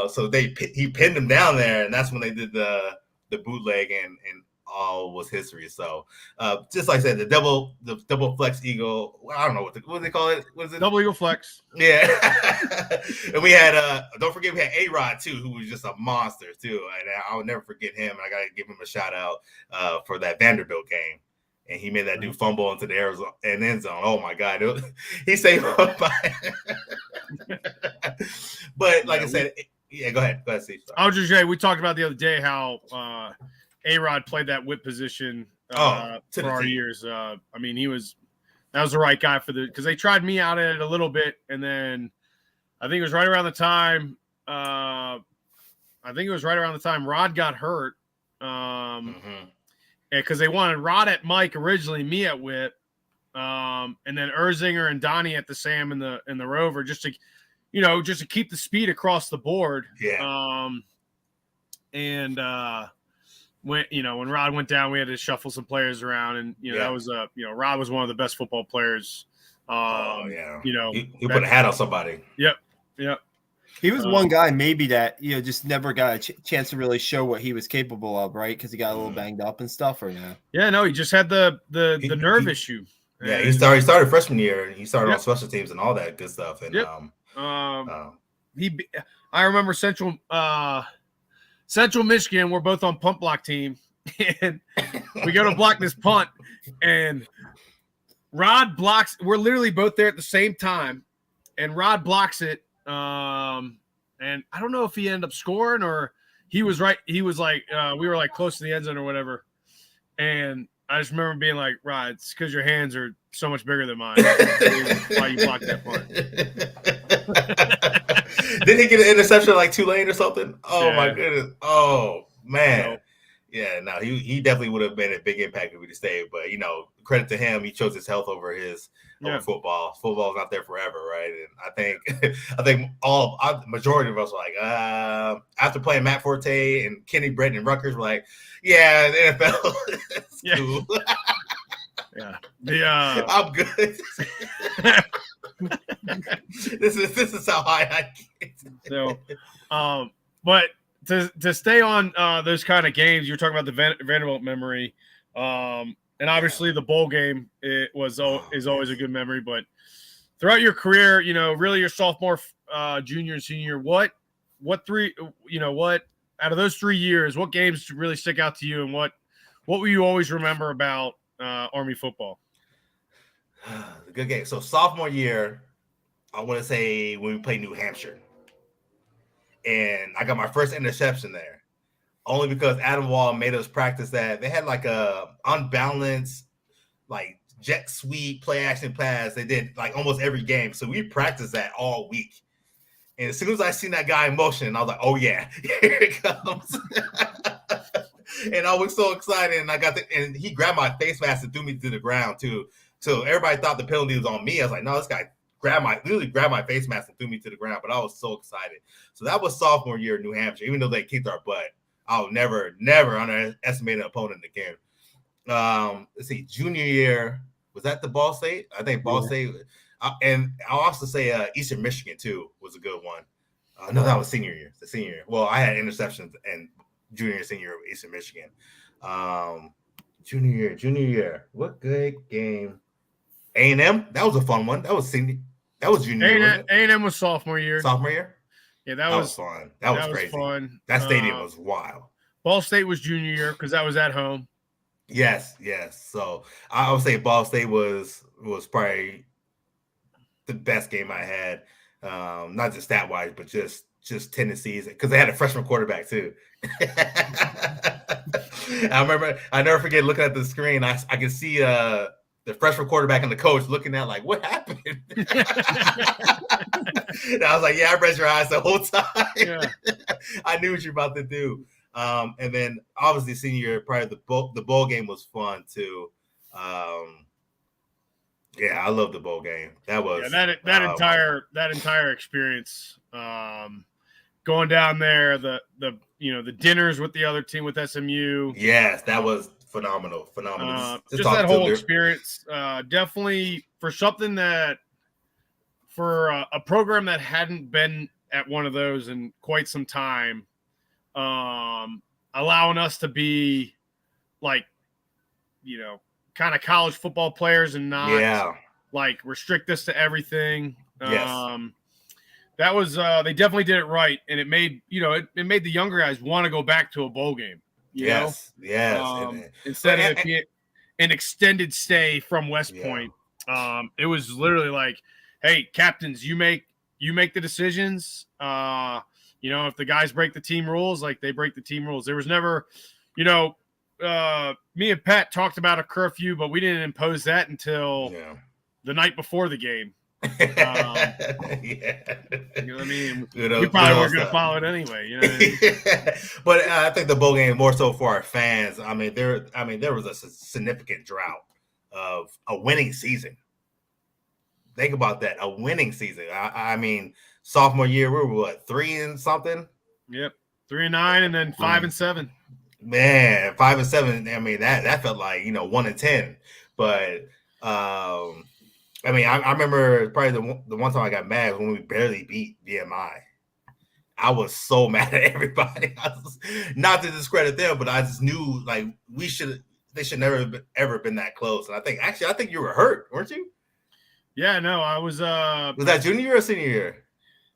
Speaker 2: So he pinned him down there, and that's when they did the bootleg, and all was history. So just like I said, the double flex eagle. I don't know what do they call it? What is it?
Speaker 3: Double eagle flex.
Speaker 2: Yeah. And we had don't forget we had A-Rod too, who was just a monster too. And I'll never forget him. I gotta give him a shout out for that Vanderbilt game. And he made that dude fumble into the end zone. Oh my God. He saved my But like I said, go ahead, Steve.
Speaker 3: I was just saying, we talked about the other day how A-Rod played that whip position for our years. That was the right guy because they tried me out at it a little bit, and then I think it was right around the time Rod got hurt. Because they wanted Rod at Mike originally, me at whip, and then Erzinger and Donnie at the Sam and the Rover, just to keep the speed across the board.
Speaker 2: Yeah.
Speaker 3: And when Rod went down, we had to shuffle some players around, and that was Rod was one of the best football players.
Speaker 2: He put a hat on somebody.
Speaker 3: Yep.
Speaker 1: He was one guy maybe that just never got a chance to really show what he was capable of, right? Because he got a little banged up and stuff, or no?
Speaker 3: Yeah, no, he just had the nerve issue.
Speaker 2: Yeah, he started freshman year, and he started on special teams and all that good stuff. And
Speaker 3: I remember Central Michigan. We're both on punt block team, and we go to block this punt, and Rod blocks. We're literally both there at the same time, and Rod blocks it. And I don't know if he ended up scoring or he was right. He was like, we were like close to the end zone or whatever. And I just remember being like, Rod, it's because your hands are so much bigger than mine. That's why you blocked that punt.
Speaker 2: Didn't he get an interception like Tulane or something? Oh my goodness. Oh man. Yeah, no, he definitely would have been a big impact if he'd stayed. But credit to him, he chose his health over football. Football's not there forever, right? And I think majority of us were like, after playing Matt Forte and Kenny Brett and Rutgers, were like, yeah, the NFL is cool.
Speaker 3: Yeah.
Speaker 2: I'm good. This is how high I get.
Speaker 3: So, but to stay on those kind of games, you're talking about the Vanderbilt memory, and obviously the bowl game is always a good memory. But throughout your career, really your sophomore, junior, and senior, what out of those 3 years, what games really stick out to you, and what will you always remember about Army football?
Speaker 2: Good game. So sophomore year, I want to say when we played New Hampshire. And I got my first interception there, only because Adam Wall made us practice that. They had like a unbalanced, like jet sweep play action pass. They did like almost every game. So we practiced that all week. And as soon as I seen that guy in motion, I was like, oh yeah, here it comes. And I was so excited. And and he grabbed my face mask and threw me to the ground too. So everybody thought the penalty was on me. I was like, no, this guy literally grabbed my face mask and threw me to the ground, but I was so excited. So that was sophomore year in New Hampshire. Even though they kicked our butt, I'll never underestimate an opponent again. Let's see, junior year, was that the Ball State? I think Ball State, and I'll also say Eastern Michigan too was a good one. No, that was senior year. The senior year. Well, I had interceptions and junior and senior year with Eastern Michigan. Junior year, what good game? A&M, that was a fun one. That was senior. That was junior year.
Speaker 3: A&M was sophomore year.
Speaker 2: Sophomore year?
Speaker 3: Yeah, that was
Speaker 2: fun. That was crazy.
Speaker 3: Fun.
Speaker 2: That stadium was wild.
Speaker 3: Ball State was junior year because that was at home.
Speaker 2: Yes. So I would say Ball State was probably the best game I had. Not just stat wise, but just tendencies, because they had a freshman quarterback too. I never forget looking at the screen. I could see the freshman quarterback and the coach looking at like, what happened? And I was like, yeah, I read your eyes the whole time. Yeah. I knew what you're about to do. And then obviously senior year, probably the bowl game was fun too. Yeah, I love the bowl game. That was that entire experience.
Speaker 3: Going down there, the dinners with the other team with SMU.
Speaker 2: Yes, that was phenomenal.
Speaker 3: Just that whole experience, definitely for something for a program that hadn't been at one of those in quite some time, allowing us to be like, kind of college football players and not like restrict us to everything.
Speaker 2: Yes.
Speaker 3: That was they definitely did it right, and it made it made the younger guys want to go back to a bowl game.
Speaker 2: Yes.
Speaker 3: Instead of it being an extended stay from West Point, it was literally like, hey, captains, you make the decisions. If the guys break the team rules, like they break the team rules. There was never, me and Pat talked about a curfew, but we didn't impose that until the night before the game. You know what I mean? We probably weren't going to follow it anyway. You know what I mean?
Speaker 2: But I think the bowl game more so for our fans. I mean, there was a significant drought of a winning season. Think about that, a winning season. I mean, sophomore year, we were what, 3 and something?
Speaker 3: Yep, 3-9, and then 5-7.
Speaker 2: Man, 5-7. I mean, that felt like 1-10. But I mean, I remember probably the one time I got mad was when we barely beat VMI. I was so mad at everybody. Not to discredit them, but I just knew like they should never have ever been that close. And I think you were hurt, weren't you?
Speaker 3: Yeah, no, I was.
Speaker 2: Was that junior year or senior year?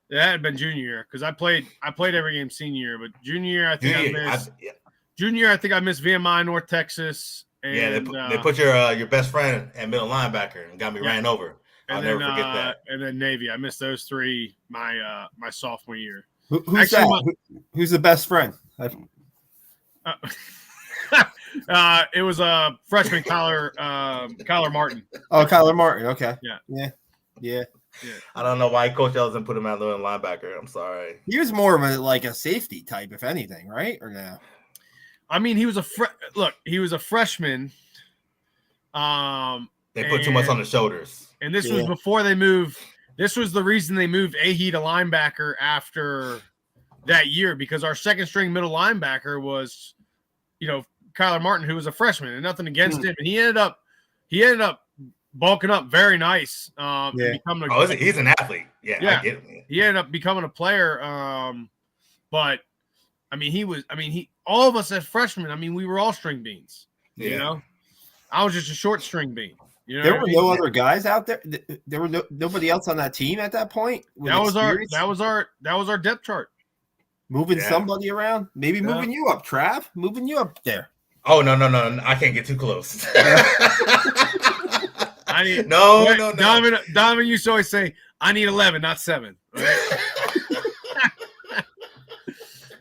Speaker 3: That had been junior year because I played every game senior year, but junior year I think I missed. Junior year I think I missed VMI, North Texas. And,
Speaker 2: they put your best friend at middle linebacker and got me ran over. I'll never forget that.
Speaker 3: And then Navy, I missed those 3 my sophomore year.
Speaker 1: Who's that? Who's the best friend?
Speaker 3: It was a freshman, Kyler Martin.
Speaker 1: Oh, Kyler Martin. Okay. Yeah.
Speaker 2: I don't know why Coach Ellison put him out there in linebacker. I'm sorry.
Speaker 1: He was more of a safety type, if anything, right? Or no?
Speaker 3: I mean, he was a freshman.
Speaker 2: They put too much on the shoulders.
Speaker 3: And this was before they moved. This was the reason they moved Ahe to linebacker after that year, because our second string middle linebacker was, Kyler Martin, who was a freshman, and nothing against him. And he ended up bulking up very nice.
Speaker 2: He's an athlete. Yeah, I get it, man.
Speaker 3: He ended up becoming a player. But I mean, all of us as freshmen, I mean, we were all string beans. I was just a short string bean.
Speaker 1: There were no other guys out there. There were nobody else on that team at that point.
Speaker 3: That was our depth chart.
Speaker 1: Moving somebody around, maybe moving you up, Trav. Moving you up there.
Speaker 2: Oh no! I can't get too close.
Speaker 3: I need
Speaker 2: no.
Speaker 3: Donovan used to always say, "I need 11, not 7." Right?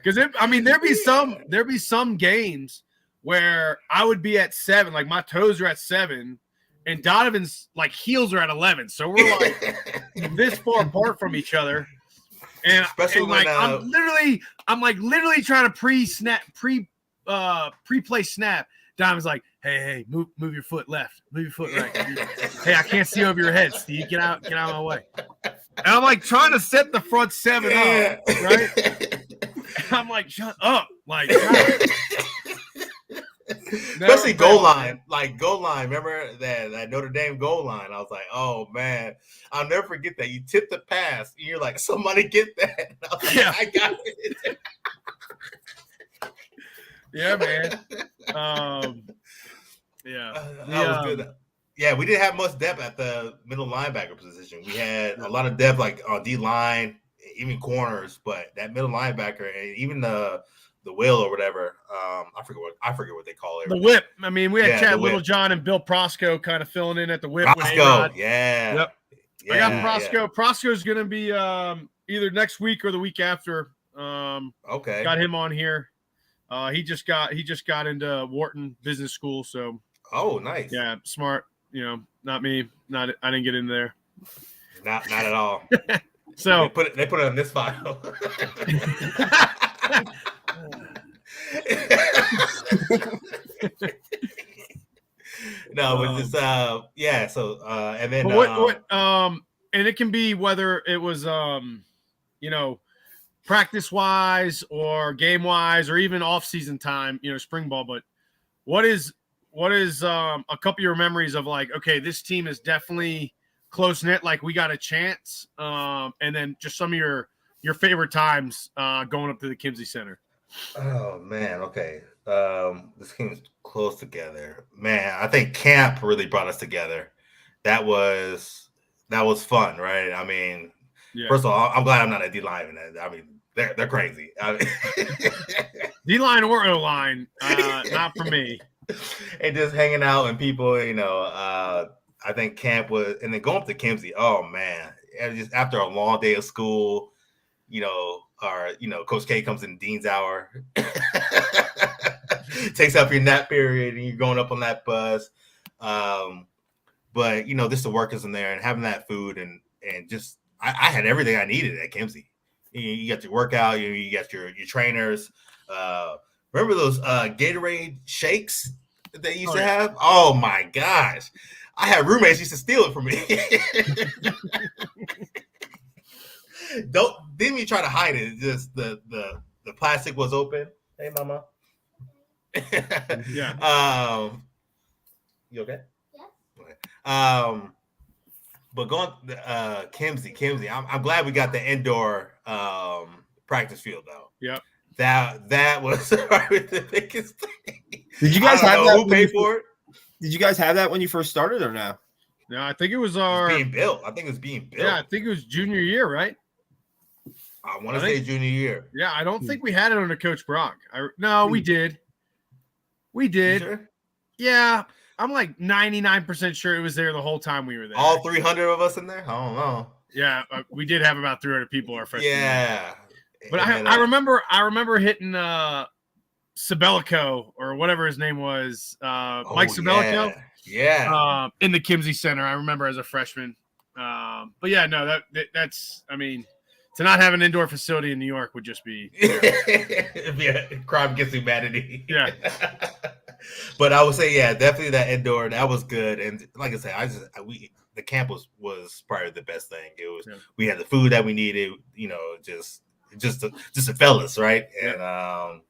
Speaker 3: Because there'd be some games where I would be at 7, like my toes are at 7. And Donovan's like heels are at 11, so we're like this far apart from each other. And I'm literally trying to pre-play snap. Donovan's like, hey, move your foot left, move your foot right. Hey, I can't see over your head, Steve. Get out of my way. And I'm like trying to set the front 7 up, right? And I'm like, shut up, like.
Speaker 2: Especially goal line. Remember that Notre Dame goal line? I was like, oh man, I'll never forget that. You tipped the pass, and you're like, somebody get that. And I was like, I got it.
Speaker 3: Yeah, man.
Speaker 2: That was good. Yeah, we didn't have much depth at the middle linebacker position. We had a lot of depth, like on D line, even corners, but that middle linebacker and even the wheel or whatever. I forget what they call it.
Speaker 3: The whip. I mean, we had Chad Littlejohn and Bill Prosco kind of filling in at the whip.
Speaker 2: Prosco, yeah.
Speaker 3: Yep. I got Prosco. Yeah. Prosco's going to be either next week or the week after.
Speaker 2: Okay.
Speaker 3: Got him on here. He just got into Wharton Business School. So.
Speaker 2: Oh, nice.
Speaker 3: Yeah, smart. Not me. I didn't get in there.
Speaker 2: Not at all.
Speaker 3: So
Speaker 2: they put it on this file. No, but just So and then
Speaker 3: and it can be whether it was practice wise or game wise or even off season time, spring ball. But what is a couple of your memories of like, okay, this team is definitely close knit, like we got a chance, and then just some of your favorite times going up to the Kimsey Center.
Speaker 2: Oh man, okay. This team is close together. Man, I think camp really brought us together. That was fun, right? I mean, first of all, I'm glad I'm not a D lineman. I mean, they're crazy.
Speaker 3: D line or O line, not for me.
Speaker 2: And just hanging out and people, I think camp was, and then going up to Kimsey. Oh man, and just after a long day of school, Coach K comes in Dean's hour, takes up your nap period, and you're going up on that bus. But just the workers in there and having that food and just I had everything I needed at Kimsey. You got your workout, you got your trainers. Remember those Gatorade shakes they used to have? Oh my gosh. I had roommates used to steal it from me. Didn't even try to hide it. Just the plastic was open. Hey, mama.
Speaker 3: Yeah.
Speaker 2: You okay?
Speaker 4: Yeah.
Speaker 2: Okay. But going Kimsey, I'm glad we got the indoor practice field though.
Speaker 3: Yep.
Speaker 2: That was probably the biggest thing.
Speaker 1: Did you guys have that?
Speaker 2: Who paid for it?
Speaker 1: Did you guys have that when you first started or no?
Speaker 3: No, I think it was
Speaker 2: being built. I think it was being built.
Speaker 3: Yeah, I think it was junior year, right?
Speaker 2: I want to say junior year.
Speaker 3: Yeah, I don't think we had it under Coach Brock. We did. We did.
Speaker 2: Sure?
Speaker 3: Yeah, I'm like 99% sure it was there the whole time we were there.
Speaker 2: All 300 of us in there? I don't know.
Speaker 3: Yeah, we did have about 300 people our freshman year. But I remember hitting Sabelico or whatever his name was, Mike Sabelico.
Speaker 2: Yeah.
Speaker 3: In the Kimsey Center, I remember as a freshman. But yeah, no, that's I mean, to not have an indoor facility in New York would just be
Speaker 2: crime against humanity.
Speaker 3: Yeah.
Speaker 2: But I would say, yeah, definitely that indoor, that was good. And like I said, the camp was probably the best thing. It was we had the food that we needed, just the fellas, right?
Speaker 3: Yeah.
Speaker 2: And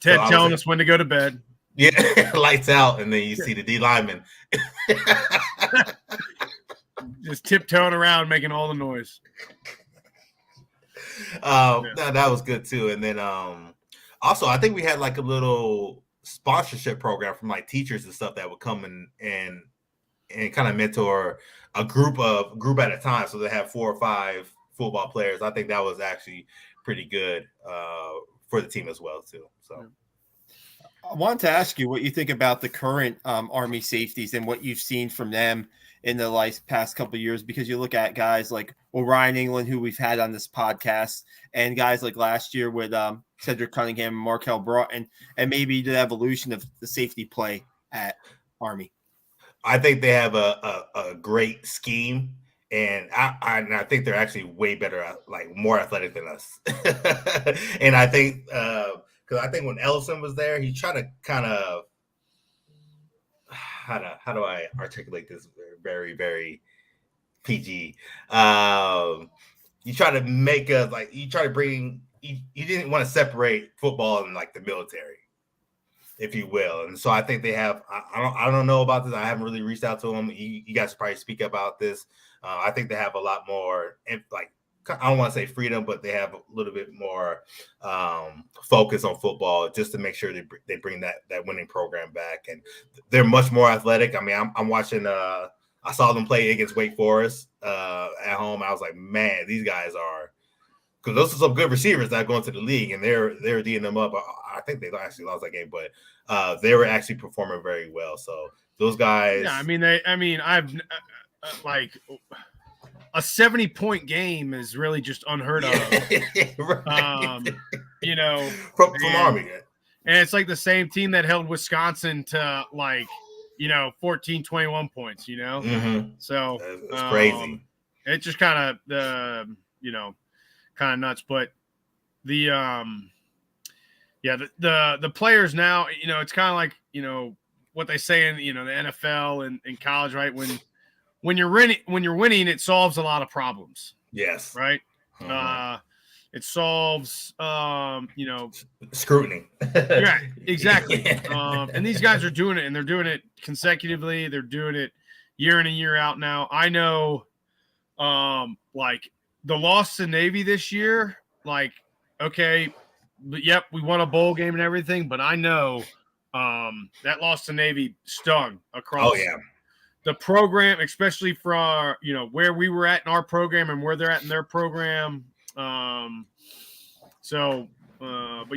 Speaker 3: Ted telling us when to go to bed.
Speaker 2: Yeah, lights out, and then you see the D lineman
Speaker 3: just tiptoeing around, making all the noise.
Speaker 2: No, that was good too. And then also I think we had like a little sponsorship program from like teachers and stuff that would come and kind of mentor a group at a time. So they have 4 or 5 football players. I think that was actually pretty good for the team as well too. So
Speaker 1: I wanted to ask you what you think about the current Army safeties and what you've seen from them in the past couple of years, because you look at guys like Ryan England, who we've had on this podcast, and guys like last year with Cedric Cunningham and Markel Broughton, and maybe the evolution of the safety play at Army.
Speaker 2: I think they have a great scheme, and I think they're actually way better, like more athletic than us. And I think because I think when Ellison was there, he tried to kind of how do I articulate this very, very PG? You try to make us like you try to bring. You didn't want to separate football and like the military, if you will. And so I think they have. I don't know about this. I haven't really reached out to them. You guys probably speak about this. I think they have a lot more like. I don't want to say freedom, but they have a little bit more focus on football just to make sure they bring that winning program back. And they're much more athletic. I mean, I'm watching. I saw them play against Wake Forest at home. I was like, man, these guys are, because those are some good receivers that go into the league, and they're D'ing them up. I think they actually lost that game, but they were actually performing very well. So those guys.
Speaker 3: Yeah, I've like. A 70-point game is really just unheard of.
Speaker 2: Right.
Speaker 3: From
Speaker 2: Army.
Speaker 3: And it's like the same team that held Wisconsin to 14, 21 points,
Speaker 2: Mm-hmm.
Speaker 3: So
Speaker 2: it's crazy.
Speaker 3: It's just kind of kind of nuts. But the the players now, it's kind of like, what they say in, the NFL and in college, right? When you're winning, it solves a lot of problems.
Speaker 2: Yes.
Speaker 3: Right.
Speaker 2: Mm-hmm.
Speaker 3: It solves,
Speaker 2: scrutiny.
Speaker 3: Yeah, exactly. And these guys are doing it, and they're doing it consecutively. They're doing it year in and year out now. I know, like the loss to Navy this year, like, okay, yep, we won a bowl game and everything, but I know that loss to Navy stung across.
Speaker 2: Oh, yeah.
Speaker 3: The program, especially for where we were at in our program and where they're at in their program. But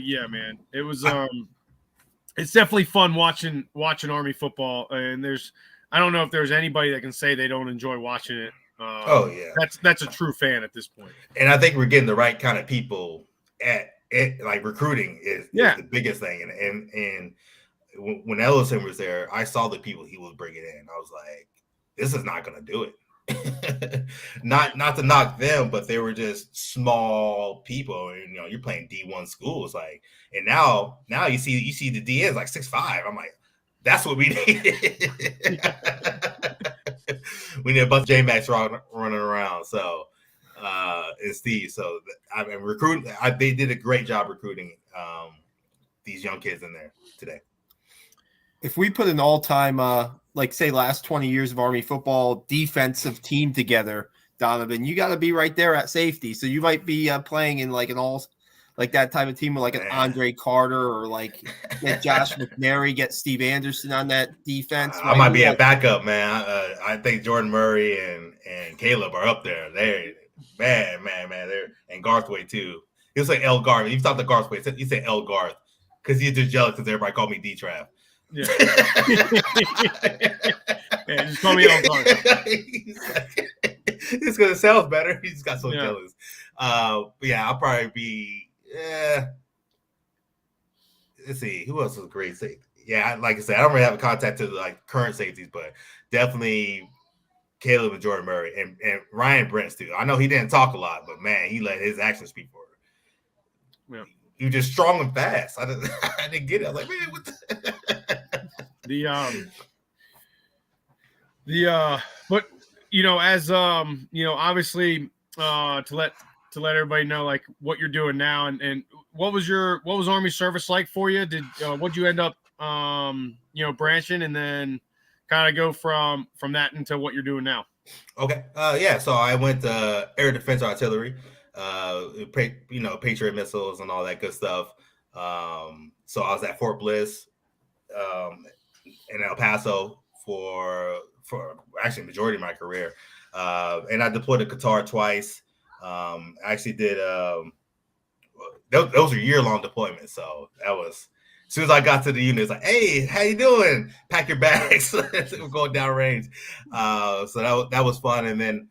Speaker 3: yeah, man, it was it's definitely fun watching Army football. And I don't know if there's anybody that can say they don't enjoy watching it.
Speaker 2: Oh yeah,
Speaker 3: that's a true fan at this point.
Speaker 2: And I think we're getting the right kind of people at it. Like recruiting is the biggest thing. And when Ellison was there, I saw the people he was bringing in. I was like, this is not going to do it. not to knock them, but they were just small people. And, you're playing D1 schools. Like, and now you see the D is like 6'5". I'm like, That's what we needed. We need a bunch of J-Max running around. So, and Steve. So, I mean, recruiting. They did a great job recruiting these young kids in there today.
Speaker 1: If we put an all-time, like say last 20 years of Army football defensive team together, Donovan, you got to be right there at safety. So you might be playing in like an all, like that type of team with like an Andre Carter or like get Josh McNary, get Steve Anderson on that defense.
Speaker 2: I might be a backup, man. I think Jordan Murray and Caleb are up there. They're man. They're and Garthwaite too. He was like El Garth. You thought the Garthwaite. You say El Garth because he's just jealous because everybody called me D-Trav.
Speaker 3: Yeah. Yeah, just call me El Garth.
Speaker 2: It's because it sounds better. He just got so jealous. But yeah, I'll probably be. Let's see. Who else was great safety? Yeah, like I said, I don't really have a contact to the like current safeties, but definitely Caleb and Jordan Murray and Ryan Brents too. I know he didn't talk a lot, but man, he let his actions speak for him. Yeah. He was just strong and fast. I didn't get it. I was like, man, what
Speaker 3: but you know, as you know, obviously to let everybody know like what you're doing now and what was Army service like for you? Did what'd you end up you know, branching and then kind of go from that into what you're doing now?
Speaker 2: Okay. Yeah, so I went air defense artillery, you know, Patriot missiles and all that good stuff. So I was at Fort Bliss in El Paso for actually majority of my career. And I deployed to Qatar twice. I actually did those are year-long deployments. So that was as soon as I got to the unit, it's like, hey, how you doing? Pack your bags. We're going down range. So that was fun. And then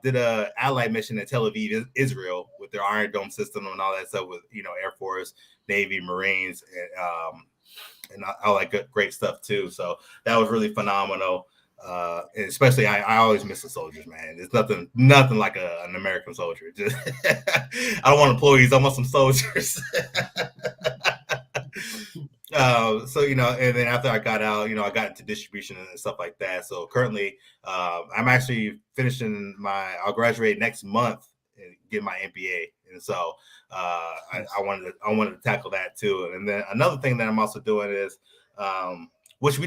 Speaker 2: did a allied mission in Tel Aviv, Israel, with their Iron Dome system and all that stuff with, you know, Air Force, Navy, Marines, and all that great stuff too. So that was really phenomenal. And especially, I always miss the soldiers, man. There's nothing like an American soldier. Just, I don't want employees. I want some soldiers. So, you know, and then after I got out, you know, I got into distribution and stuff like that. So currently, I'm actually finishing I'll graduate next month and get my MBA. And so I wanted to tackle that too. And then another thing that I'm also doing is, which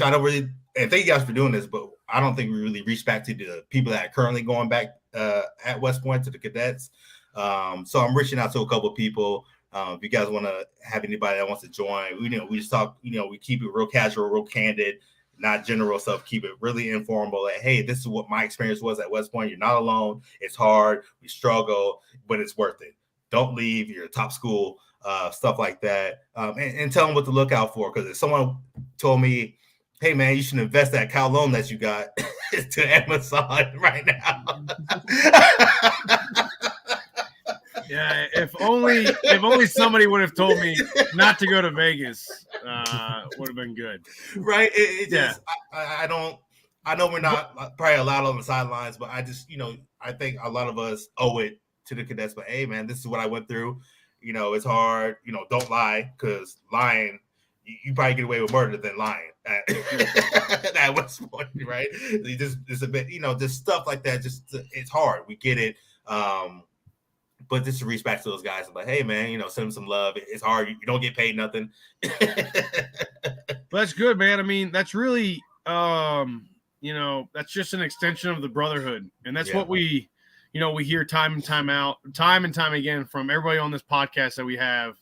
Speaker 2: I don't really, and thank you guys for doing this, but I don't think we really reached back to the people that are currently going back at West Point, to the cadets. So I'm reaching out to a couple of people. If you guys want to have anybody that wants to join, we just talk, we keep it real casual, real candid, not general stuff, keep it really informal. Like, hey, this is what my experience was at West Point. You're not alone. It's hard. We struggle, but it's worth it. Don't leave. You're a top school, stuff like that. And tell them what to look out for. Because if someone told me, hey, man, you should invest that cow loan that you got to Amazon right now.
Speaker 3: Yeah, if only somebody would have told me not to go to Vegas, would have been good.
Speaker 2: Right? I know we're not probably allowed on the sidelines, but I just, I think a lot of us owe it to the cadets. But hey, man, this is what I went through. It's hard. Don't lie, because lying, you probably get away with murder than lying at West Point, right? It's a bit, just stuff like that. Just it's hard. We get it. But just to reach back to those guys, I'm like, hey, man, send them some love. It's hard. You don't get paid nothing.
Speaker 3: That's good, man. I mean, that's really, that's just an extension of the brotherhood. And that's what we hear time and time again from everybody on this podcast that we have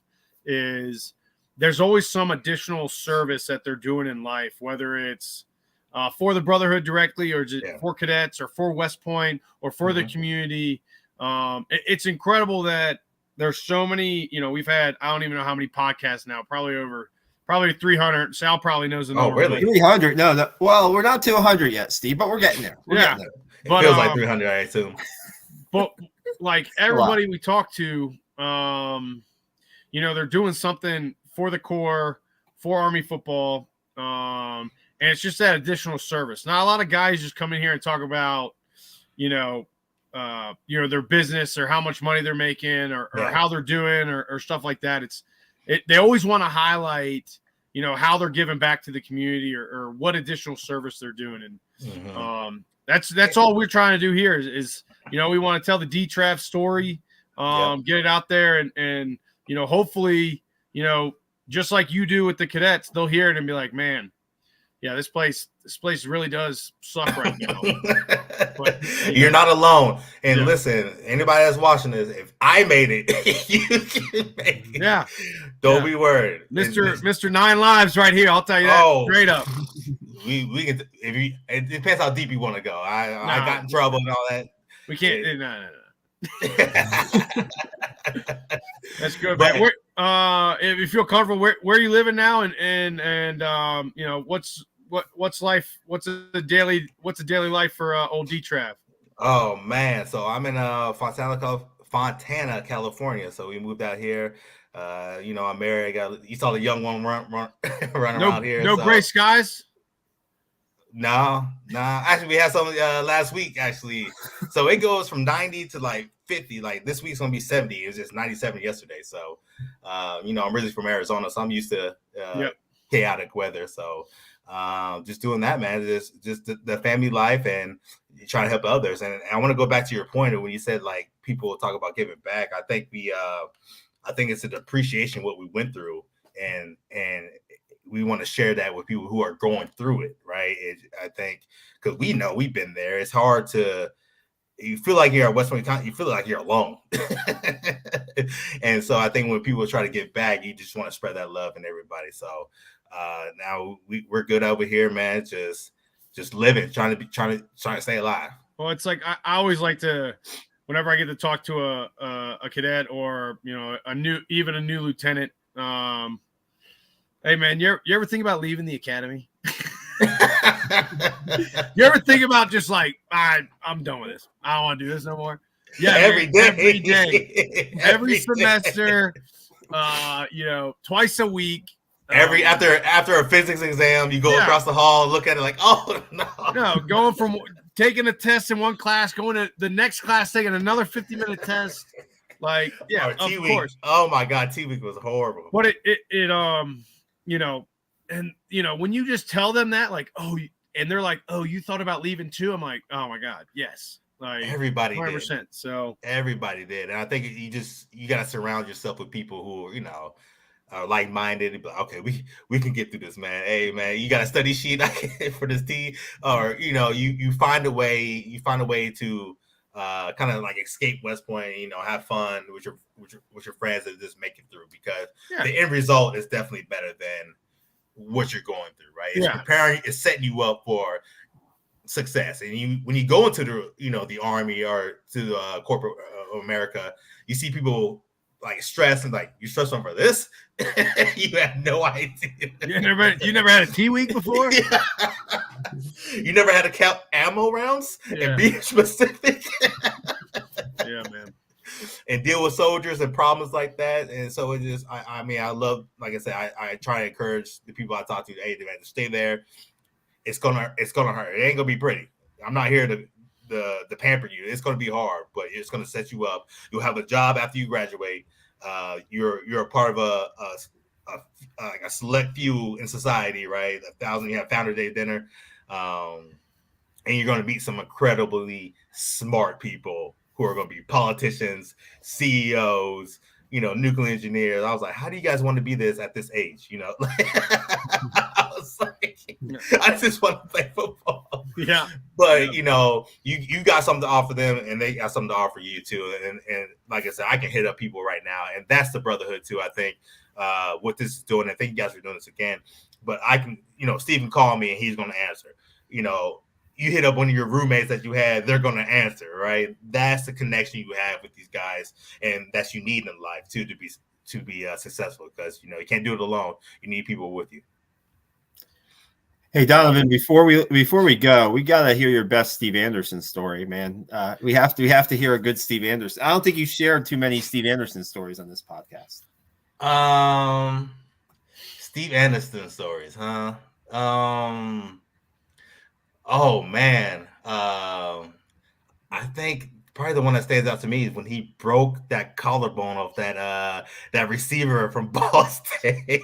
Speaker 3: is there's always some additional service that they're doing in life, whether it's for the brotherhood directly or just for cadets or for West Point or for the community. It's incredible that there's so many, we've had, I don't even know how many podcasts now, probably 300. Sal probably knows the number.
Speaker 2: Oh, really?
Speaker 1: 300? No. Well, we're not to 100 yet, Steve, but we're getting there. Getting there.
Speaker 2: It feels like 300, I assume.
Speaker 3: But like everybody we talk to, they're doing something for the Corps, for Army football. And it's just that additional service. Not a lot of guys just come in here and talk about, their business or how much money they're making or how they're doing or stuff like that. They always want to highlight, how they're giving back to the community or what additional service they're doing. And that's all we're trying to do here is we want to tell the D-Trav story, get it out there and hopefully, just like you do with the cadets, they'll hear it and be like, man, yeah, this place really does suck right now. But,
Speaker 2: you're not alone. And listen, anybody that's watching this, if I made it, you can make it.
Speaker 3: Yeah.
Speaker 2: Don't be worried.
Speaker 3: Mr. 9 Lives right here. I'll tell you that straight up.
Speaker 2: We can it depends how deep you want to go. I got in trouble and all that.
Speaker 3: We can't no. That's good, man. If you feel comfortable, where are you living now, and what's the daily life for old D-Trav?
Speaker 2: Oh man, so I'm in Fontana, California. So we moved out here. I'm married. You saw the young one run around here.
Speaker 3: No gray skies.
Speaker 2: No. Actually, we had some last week. Actually, so it goes from 90 to like 50. Like this week's gonna be 70. It was just 97 yesterday. So, I'm originally from Arizona, so I'm used to chaotic weather. So, just doing that, man. Just the family life and trying to help others. And I want to go back to your point of when you said like people talk about giving back. I think I think it's an appreciation of what we went through, and we want to share that with people who are going through it, right? I think because we know we've been there. It's hard to. You feel like you're at West Point. You feel like you're alone, and so I think when people try to give back, you just want to spread that love in everybody. So now we're good over here, man. Just living, trying to stay alive.
Speaker 3: Well, it's like I always like to, whenever I get to talk to a cadet or a new lieutenant. Hey man, you ever think about leaving the academy? You ever think about just like I'm done with this. I don't want to do this no more. Yeah, every day, every semester, twice a week.
Speaker 2: After a physics exam, you go across the hall, look at it like, oh
Speaker 3: no, going from taking a test in one class, going to the next class, taking another 50-minute test. Like, yeah, of course.
Speaker 2: Oh my God, T-week was horrible.
Speaker 3: But when you just tell them that, like, oh, and they're like, oh, you thought about leaving too? I'm like, oh my God, yes. Like
Speaker 2: everybody
Speaker 3: 100%.
Speaker 2: did.
Speaker 3: So
Speaker 2: everybody did. And I think you got to surround yourself with people who, are like-minded. Okay, we can get through this, man. Hey man, you got a study sheet for this tea, or you find a way to kind of like escape West Point, have fun with your friends and just make it through, because the end result is definitely better than what you're going through, right? It's preparing, it's setting you up for success. And when you go into the Army or to corporate America, you see people like stress and like, you stressed on for this? You have no idea.
Speaker 3: You never had a T-week before?
Speaker 2: Yeah. You never had to count ammo rounds and be specific.
Speaker 3: Yeah, man.
Speaker 2: And deal with soldiers and problems like that. And so it just, I love, like I said, I try to encourage the people I talk to, hey, man, stay there. It's gonna hurt. It ain't gonna be pretty. I'm not here to pamper you. It's gonna be hard, but it's gonna set you up. You'll have a job after you graduate. You're a part of a select few in society, right? You have Founder Day dinner, and you're gonna meet some incredibly smart people who are going to be politicians, CEOs, nuclear engineers. I was like, how do you guys want to be this at this age? I was like, I just want to play football.
Speaker 3: Yeah.
Speaker 2: But, you got something to offer them, and they got something to offer you too. And like I said, I can hit up people right now, and that's the brotherhood too, I think, what this is doing. I think you guys are doing this again. But I can, Stephen called me, and he's going to answer. You hit up one of your roommates that you had, they're going to answer, right? That's the connection you have with these guys, and that you need in life too to be successful, because you can't do it alone. You need people with you.
Speaker 1: Hey Donovan, before we go, we gotta hear your best Steve Anderson story, man. We have to hear a good Steve Anderson. I don't think you shared too many Steve Anderson stories on this podcast.
Speaker 2: Steve Anderson stories, huh? Oh man, I think probably the one that stands out to me is when he broke that collarbone off that receiver from Ball State.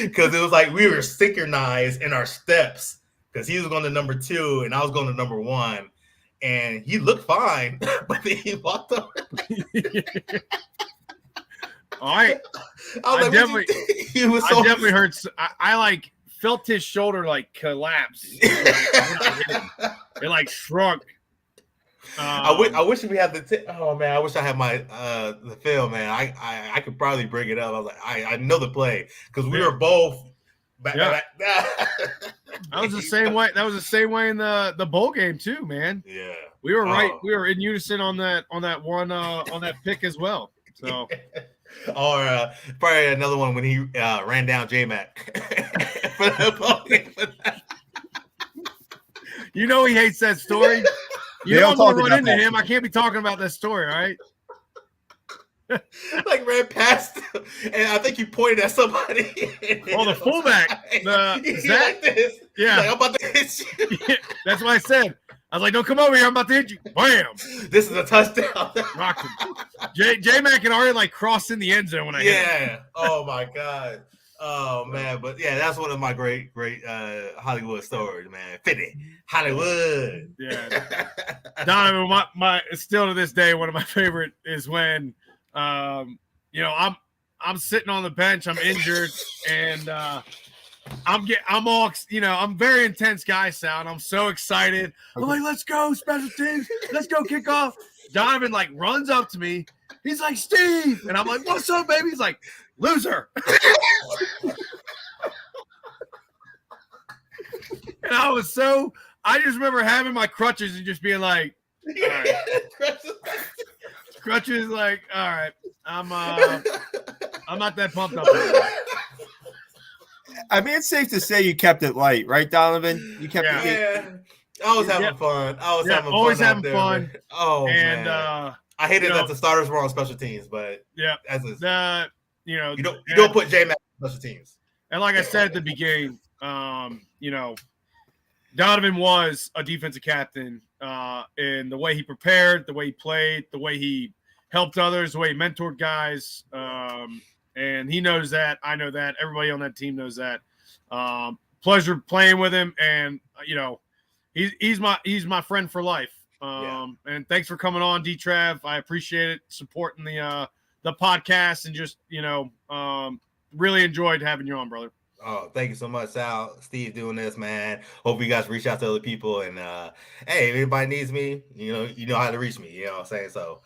Speaker 2: Because it was like we were synchronized in our steps because he was going to number 2 and I was going to number 1. And he looked fine, but then he walked up.
Speaker 3: All right. I definitely heard. I like felt his shoulder like collapse. It like shrunk.
Speaker 2: I wish we had oh man, I wish I had my the film, man. I could probably bring it up. I was like, I know the play because we were both back.
Speaker 3: That was the same way. That was the same way in the bowl game too, man.
Speaker 2: Yeah,
Speaker 3: we were right. We were in unison on that one on that pick as well. So,
Speaker 2: or probably another one when he ran down J-Mac for the bowl game.
Speaker 3: You know he hates that story. You don't want to run into him. I can't be talking about that story, all right?
Speaker 2: Like ran past him, and I think you pointed at somebody.
Speaker 3: Oh, the fullback.
Speaker 2: Like this.
Speaker 3: Yeah.
Speaker 2: Like, I'm about to hit you.
Speaker 3: Yeah, that's what I said. I was like, don't come over here. I'm about to hit you. Bam.
Speaker 2: This is a touchdown.
Speaker 3: Rocked him. J-Mac had already like crossed in the end zone when I hit him.
Speaker 2: Oh, my God. Oh, man. But, yeah, that's one of my great Hollywood stories, man. 50. Hollywood.
Speaker 3: Yeah. Donovan, my still to this day, one of my favorite is when, I'm sitting on the bench. I'm injured, and I'm all, I'm very intense guy, Sal, and I'm so excited. I'm like, let's go, special teams. Let's go kick off. Donovan, like, runs up to me. He's like, Steve. And I'm like, what's up, baby? He's like, loser. And I just remember having my crutches and just being like, all right. Crutches, like, all right. I'm not that pumped up.
Speaker 1: I mean, it's safe to say you kept it light, right, Donovan? You kept it.
Speaker 2: Yeah. I was having fun.
Speaker 3: Always having fun.
Speaker 2: Oh, and man. I hated that the starters were on special teams, but
Speaker 3: yeah, you
Speaker 2: don't put J-Mac on special teams.
Speaker 3: And like I said at the beginning, Donovan was a defensive captain in the way he prepared, the way he played, the way he helped others, the way he mentored guys. And he knows that. I know that. Everybody on that team knows that. Pleasure playing with him, and he's my friend for life. And thanks for coming on, D-Trav. I appreciate it, supporting the podcast, and just really enjoyed having you on, brother.
Speaker 2: Oh, thank you so much, Sal. Steve, doing this, man. Hope you guys reach out to other people, and hey, if anybody needs me, you know how to reach me. You know what I'm saying? So,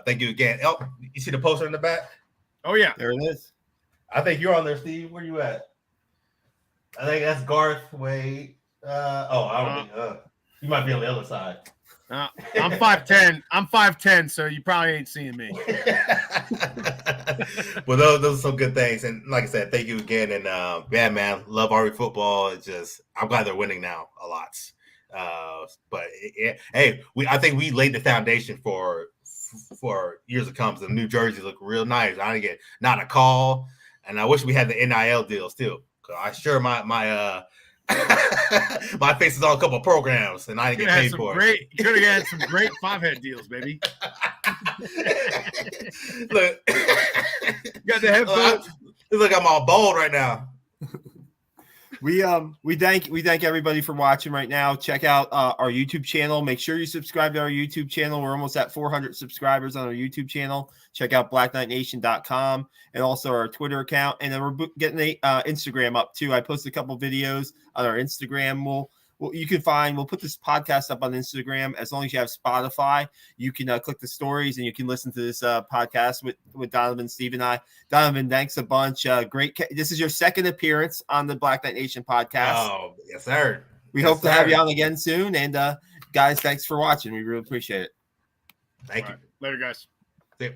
Speaker 2: thank you again. Oh, you see the poster in the back?
Speaker 3: Oh yeah,
Speaker 1: there it is.
Speaker 2: I think you're on there, Steve. Where you at? I think that's Garth Wade. I don't think. You might be on the other side.
Speaker 3: I'm 5'10". I'm 5'10", so you probably ain't seeing me.
Speaker 2: Well, those are some good things, and like I said, thank you again. And yeah, man, love Army football. It's just I'm glad they're winning now a lot. But hey, I think we laid the foundation for years to come. The New Jersey look real nice. I didn't get not a call, and I wish we had the NIL deal still. I sure my my face is on a couple of programs, and I didn't get paid for it.
Speaker 3: You could have had some great 5-head deals, baby.
Speaker 2: Look,
Speaker 3: you got the headphones.
Speaker 2: Look, I'm all bald right now.
Speaker 1: We thank everybody for watching right now. Check out our YouTube channel. Make sure you subscribe to our YouTube channel. We're almost at 400 subscribers on our YouTube channel. Check out blackknightnation.com and also our Twitter account. And then we're getting a Instagram up too. I posted a couple videos on our Instagram. We'll put this podcast up on Instagram. As long as you have Spotify, you can click the stories and you can listen to this podcast with Donovan, Steve, and I. Donovan, thanks a bunch. Great. This is your second appearance on the Black Knight Nation podcast.
Speaker 2: Oh, yes, sir.
Speaker 1: We hope to have you on again soon. And guys, thanks for watching. We really appreciate it.
Speaker 2: Thank you.
Speaker 3: Later, guys.
Speaker 2: See you.